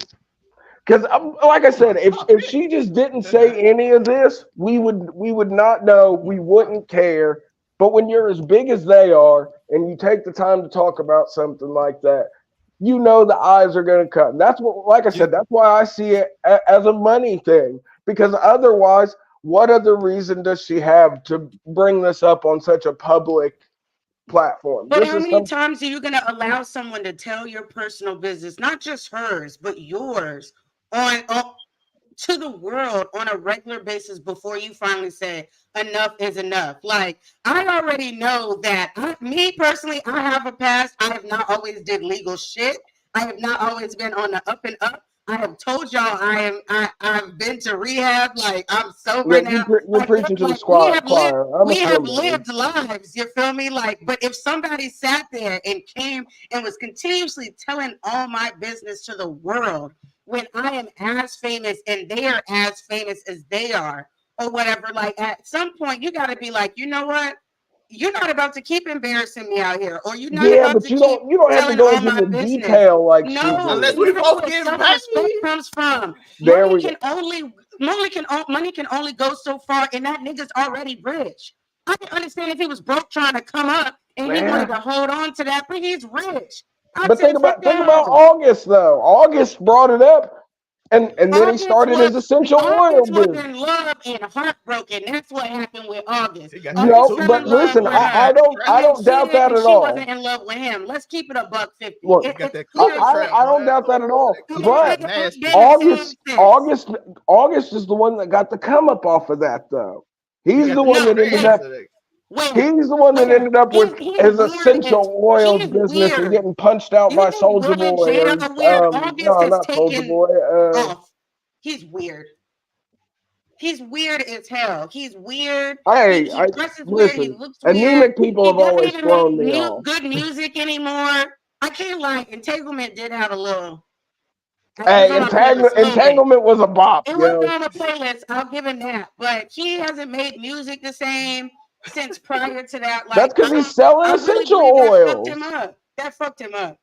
Because, like I said, if she just didn't say any of this, we would not know. We wouldn't care. But when you're as big as they are, and you take the time to talk about something like that, you know the eyes are going to cut. That's what, like I said, that's why I see it as a money thing. Because otherwise, what other reason does she have to bring this up on such a public platform? But how many times are you going to allow someone to tell your personal business, not just hers, but yours, on to the world on a regular basis before you finally say enough is enough? Like, I already know that me personally, I have a past. I have not always did legal shit. I have not always been on the up and up. I have told y'all I've been to rehab. Like, I'm sober now. You're preaching to the choir. We have lived lives. You feel me? Like, but if somebody sat there and came and was continuously telling all my business to the world, when I am as famous and they are as famous as they are, or whatever, like, at some point you got to be like, you know what? You're not about to keep embarrassing me out here, or you're not about to keep you don't have to go into the detail like she did. Unless we both get paid. Comes from money can only go so far, and that nigga's already rich. I can understand if he was broke trying to come up and he wanted to hold on to that, but he's rich. But think about August though. August brought it up, and then he started his essential oil business. Was in love and heartbroken. That's what happened with August. No, but listen, I don't doubt that at all. She wasn't in love with him. Let's keep it $1.50. Look, I don't doubt that at all. But August is the one that got the come up off of that though. He's the one that ended up. He's the one that ended up with his essential oils business and getting punched out by Soulja Boy. No, not Soulja Boy. He's weird. He's weird as hell. He's weird. Hey, he dresses weird. Listen, He looks weird. anemic people have always thrown me off. Good music anymore. I can't lie. Entanglement did have a little. Hey, Entanglement was a bop. It was on a playlist. I'll give him that. But he hasn't made music the same since prior to that. Like, that's because he's selling essential oils. That fucked him up.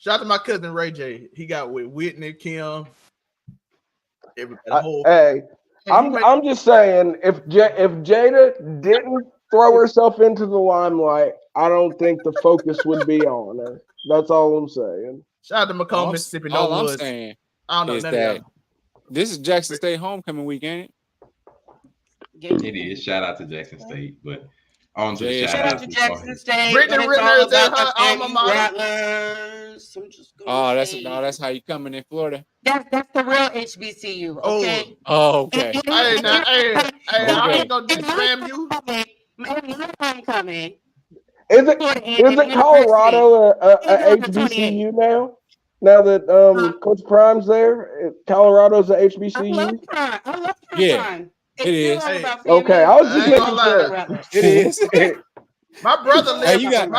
Shout out to my cousin Ray J. He got with Whitney, Kim, everybody. I'm just saying, if Jada didn't throw herself into the limelight, I don't think the focus would be on her. That's all I'm saying. Shout out to Macomb, Mississippi. No all I'm woods. saying I don't know is none that of this is Jackson State homecoming week, ain't it? It is. Shout out to Jackson State, but on to the Yeah, Shout out to Jackson State. Brittany But it's all Renner is about her the alma FAMU mater. Rattlers. I'm just gonna say. That's how you coming in Florida. That's the real HBCU, okay? Oh, okay. I ain't gonna spam you. My homecoming. Is it Colorado a HBCU now? Now that Coach Prime's there, Colorado's a HBCU. I love Prime. Yeah, it is. Okay, I was just making sure. It is. My brother lived.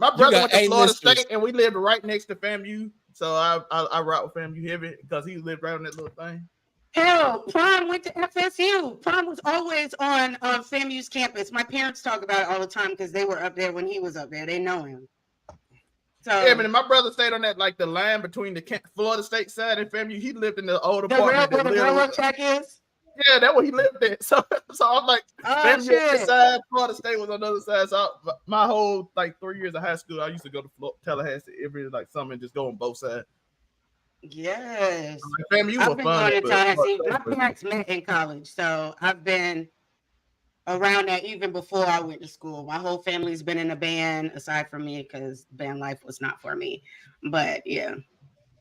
My brother went to Florida State, and we lived right next to FAMU. So I route with FAMU heavy because he lived right on that little thing. Hell, Prime went to FSU. Prime was always on FAMU's campus. My parents talk about it all the time because they were up there when he was up there. They know him. So yeah, but my brother stayed on that the line between the Florida State side and FAMU. He lived in the old apartment. Where the railroad track is? Yeah, that's where he lived at. So I'm like, FAMU on this side, Florida State was on the other side. So my whole 3 years of high school, I used to go to Tallahassee every summer and just go on both sides. Yes. FAMU I've was been fun. going to Tallahassee. My parents met in college, so I've been around that even before I went to school. My whole family's been in a band, aside from me, because band life was not for me. But yeah.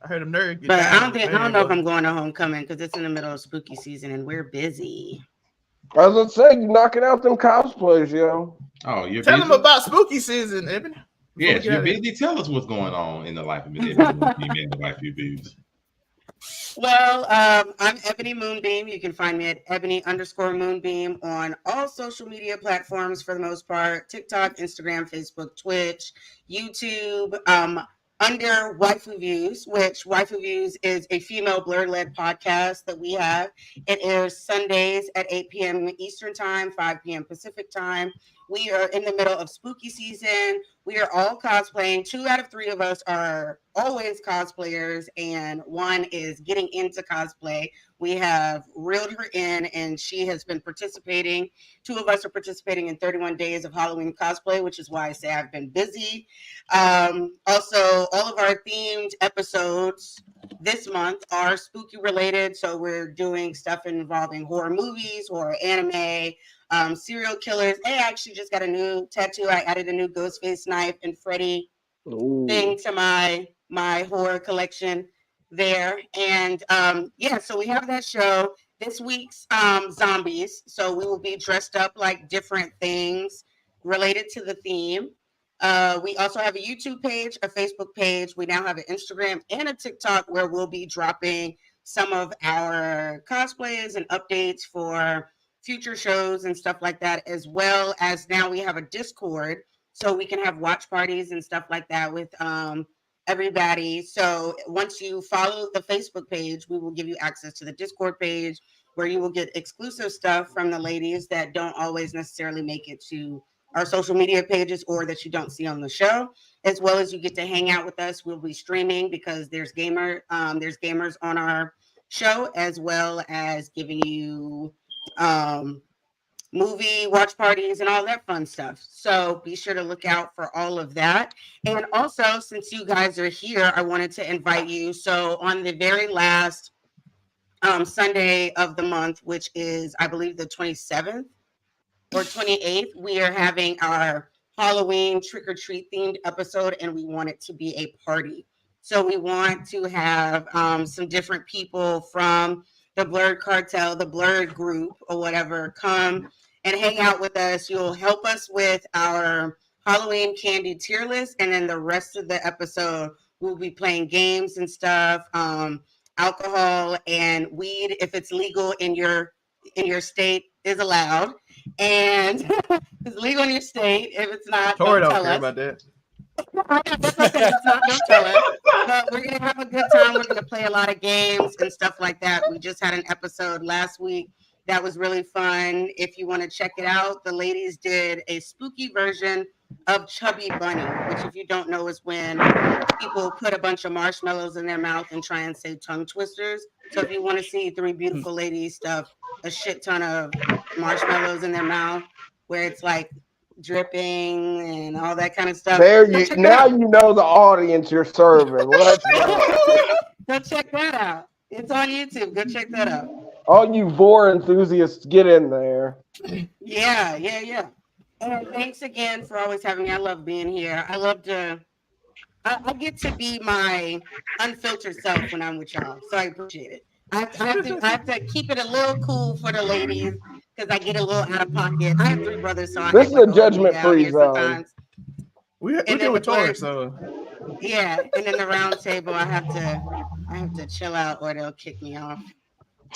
I heard them nerds. But I don't know if I'm going to homecoming because it's in the middle of spooky season and we're busy. As I said, you're knocking out them cosplays, yo. Oh, you're tell busy? them about spooky season, Evan. Yes, you're busy. Tell us what's going on in the life of Miss Ebony Moonbeam and the Wife You Views. Well, I'm Ebony Moonbeam. You can find me at Ebony_Moonbeam on all social media platforms for the most part: TikTok, Instagram, Facebook, Twitch, YouTube. Under Waifu Views, which Waifu Views is a female blur-led podcast that we have. It airs Sundays at 8 p.m. Eastern Time, 5 p.m. Pacific Time. We are in the middle of spooky season. We are all cosplaying. 2 out of 3 of us are always cosplayers, and 1 is getting into cosplay. We have reeled her in, and she has been participating. 2 of us are participating in 31 days of Halloween cosplay, which is why I say I've been busy. Also, all of our themed episodes this month are spooky related. So we're doing stuff involving horror movies, horror anime, serial killers. I actually just got a new tattoo. I added a new Ghostface knife and Freddy thing to my horror collection there. And so we have that show. This week's zombies. So we will be dressed up like different things related to the theme. We also have a YouTube page, a Facebook page. We now have an Instagram and a TikTok where we'll be dropping some of our cosplays and updates for future shows and stuff like that, as well as now we have a Discord so we can have watch parties and stuff like that with everybody. So once you follow the Facebook page, we will give you access to the Discord page where you will get exclusive stuff from the ladies that don't always necessarily make it to our social media pages or that you don't see on the show, as well as you get to hang out with us. We'll be streaming because there's gamers on our show, as well as giving you movie watch parties and all that fun stuff. So be sure to look out for all of that. And also, since you guys are here, I wanted to invite you. So on the very last Sunday of the month, which is, I believe, the 27th or 28th, we are having our Halloween trick-or-treat themed episode, and we want it to be a party. So we want to have some different people from the Blurred Cartel, the Blurred Group, or whatever, come and hang out with us. You'll help us with our Halloween candy tier list, and then the rest of the episode, we'll be playing games and stuff. Alcohol and weed, if it's legal in your state, is allowed, and it's legal in your state. If it's not, Tori don't don't tell care us. about that. That's okay. It's not, don't tell us. But we're gonna have a good time. We're gonna play a lot of games and stuff like that. We just had an episode last week that was really fun. If you want to check it out, the ladies did a spooky version of Chubby Bunny, which, if you don't know, is when people put a bunch of marshmallows in their mouth and try and say tongue twisters. So if you want to see three beautiful ladies stuff a shit ton of marshmallows in their mouth, where it's like dripping and all that kind of stuff, There go you check that now out. you know the audience you're serving. Let's go. Go check that out. It's on YouTube. Go check that out. All you vor enthusiasts, get in there. Yeah. And thanks again for always having me. I love being here. I love to. I get to be my unfiltered self when I'm with y'all, so I appreciate it. I have to keep it a little cool for the ladies because I get a little out of pocket. I have three brothers, so I This act is like a a whole big judgment-free out here zone. sometimes. We And deal then with the Tori, boys, so yeah, and then the round table, I have to chill out or they'll kick me off.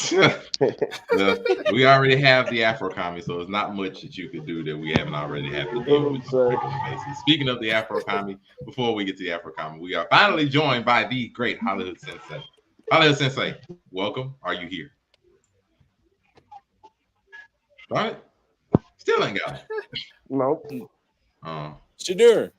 Well, we already have the Afro Commie, so it's not much that you could do that we haven't already had to deal with on a regular basis. Speaking of the Afro Commie, before we get to the Afro Commie, we are finally joined by the great Hollywood Sensei. Hollywood Sensei, welcome. Are you here? Got it? Still ain't got it. Nope. Shadur.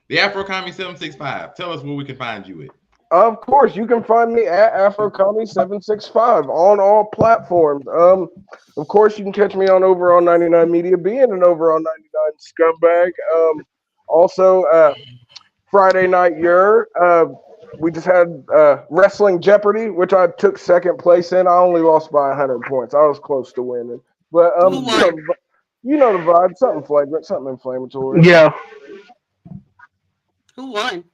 The Afro Commie 765. Tell us where we can find you at. Of course, you can find me at AfroComedy765 on all platforms. Of course, you can catch me on Overall 99 Media, being an Overall 99 scumbag. Also, Friday night, we just had Wrestling Jeopardy, which I took second place in. I only lost by 100 points. I was close to winning, but you know the vibe. Something flagrant, something inflammatory. Yeah. Who won?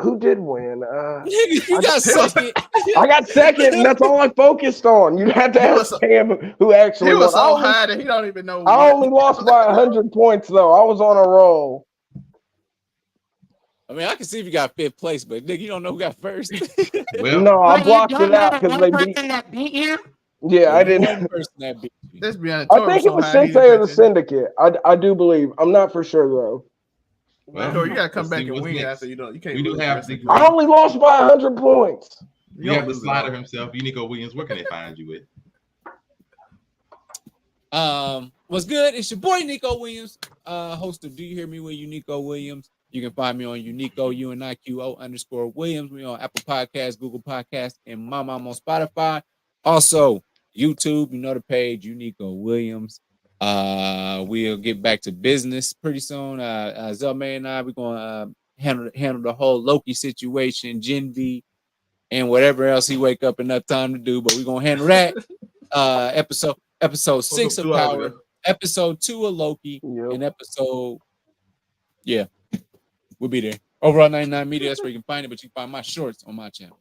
Who did win? You got second. I got second, and that's all I focused on. You had to ask Cam who actually he was won. so high that he don't even know. I only lost by 100 points, though. I was on a roll. I mean, I can see if you got fifth place, but nigga, you don't know who got first. Well, No, I blocked You don't it out know because the they one beat. person that beat you? Yeah, I didn't. One person that beat you. Let's be honest. I Tori think was it was so high, he Sensei of the didn't- Syndicate. I do believe. I'm not for sure though. Well, Tori, you gotta come let's back see and what's win next. after you don't. You can't. We do lose have the rest the- of I only lost by 100 points. You have the slider himself, Unico Williams. Where can they find you at? What's good? It's your boy Nico Williams, host of Do You Hear Me with Unico Williams. You can find me on Unico UNIQO_Williams. We on Apple Podcasts, Google Podcasts, and my mom on Spotify. Also, YouTube, you know the page, Unico Williams. We'll get back to business pretty soon. Zelmay and I, we're gonna handle the whole Loki situation, Gen V, and whatever else he wake up enough time to do. But we're gonna handle that. Episode 6 of Power, episode 2 of Loki, and episode, yeah, we'll be there. Overall 99 Media, that's where you can find it, but you can find my shorts on my channel.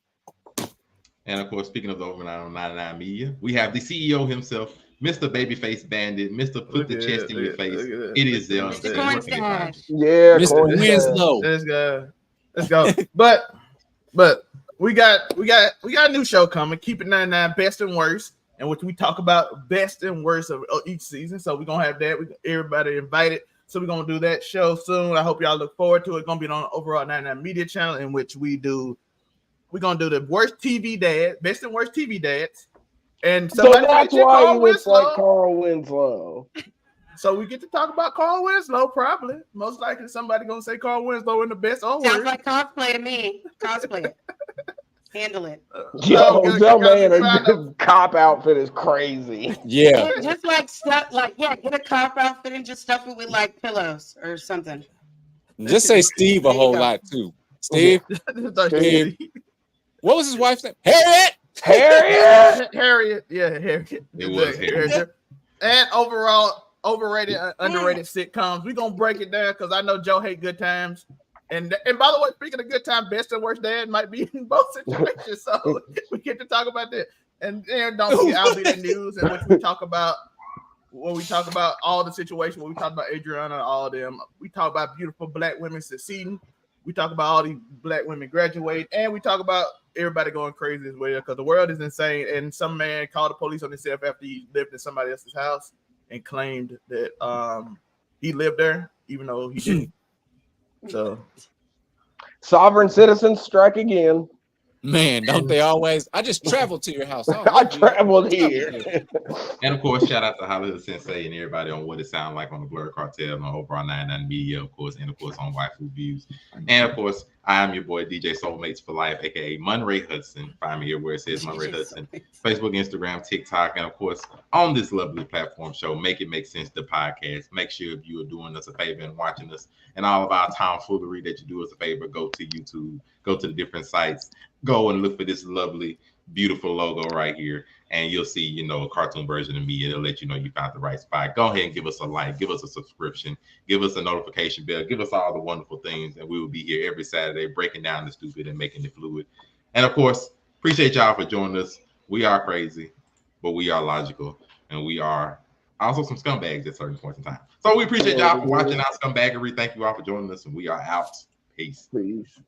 And of course, speaking of the Overall 99 Media, we have the CEO himself, Mr. Babyface Bandit, Mr. Put the Chest in Your Face. It is Zell. Yeah, Mr. Winslow. Let's go. But we got a new show coming. Keep it 99, best and worst, and which we talk about best and worst of each season. So we're gonna have that. Everybody invited. So we're gonna do that show soon. I hope y'all look forward to it. It's gonna be on Overall 99 Media channel, in which we're gonna do the worst TV dad, best and worst TV dads. And so that's why he looks like Carl Winslow. So we get to talk about Carl Winslow, probably. Most likely somebody gonna say Carl Winslow in the best or worst. Sounds like cosplay to me. Cosplay it. Handle it. Yo, Zelman, cop outfit is crazy. Yeah. Just like stuff, get a cop outfit and just stuff it with like pillows or something. Just say Steve a whole lot too. Steve. Steve. What was his wife's name? Harriet. Harriet. Yeah, Harriet. It was Harriet. And overall, overrated, underrated sitcoms. We're gonna break it down because I know Joe hate Good Times. And by the way, speaking of Good Time, best and worst dad might be in both situations. So we get to talk about that. And don't forget, I'll be the news, in which we talk about all the situations where we talk about Adriana, all of them. We talk about beautiful black women succeeding. We talk about all these black women graduate, and we talk about everybody going crazy as well because the world is insane. And some man called the police on himself after he lived in somebody else's house and claimed that he lived there, even though he didn't. So, sovereign citizens strike again. Man, don't they always? I just traveled to your house. Oh, I traveled here. And of course, shout out to Hollywood Sensei and everybody on What It Sound Like on the Blur Cartel on Overall 99 Media, of course, and of course on Waifu Views. And of course, I am your boy DJ Soulmates for Life, aka Monray Hudson. Find me here where it says Monray Hudson. Facebook, Instagram, TikTok, and of course on this lovely platform show, Make It Make Sense, the podcast. Make sure if you are doing us a favor and watching us and all of our tomfoolery that you do us a favor, go to YouTube, go to the different sites, go and look for this lovely, beautiful logo right here, and you'll see, you know, a cartoon version of me. It'll let you know you found the right spot. Go ahead and give us a like, give us a subscription, give us a notification bell, give us all the wonderful things, and we will be here every Saturday breaking down the stupid and making it fluid. And of course, appreciate y'all for joining us. We are crazy, but we are logical, and we are also some scumbags at certain points in time. So we appreciate y'all for watching our scumbaggery. Thank you all for joining us, and we are out. Peace. Peace.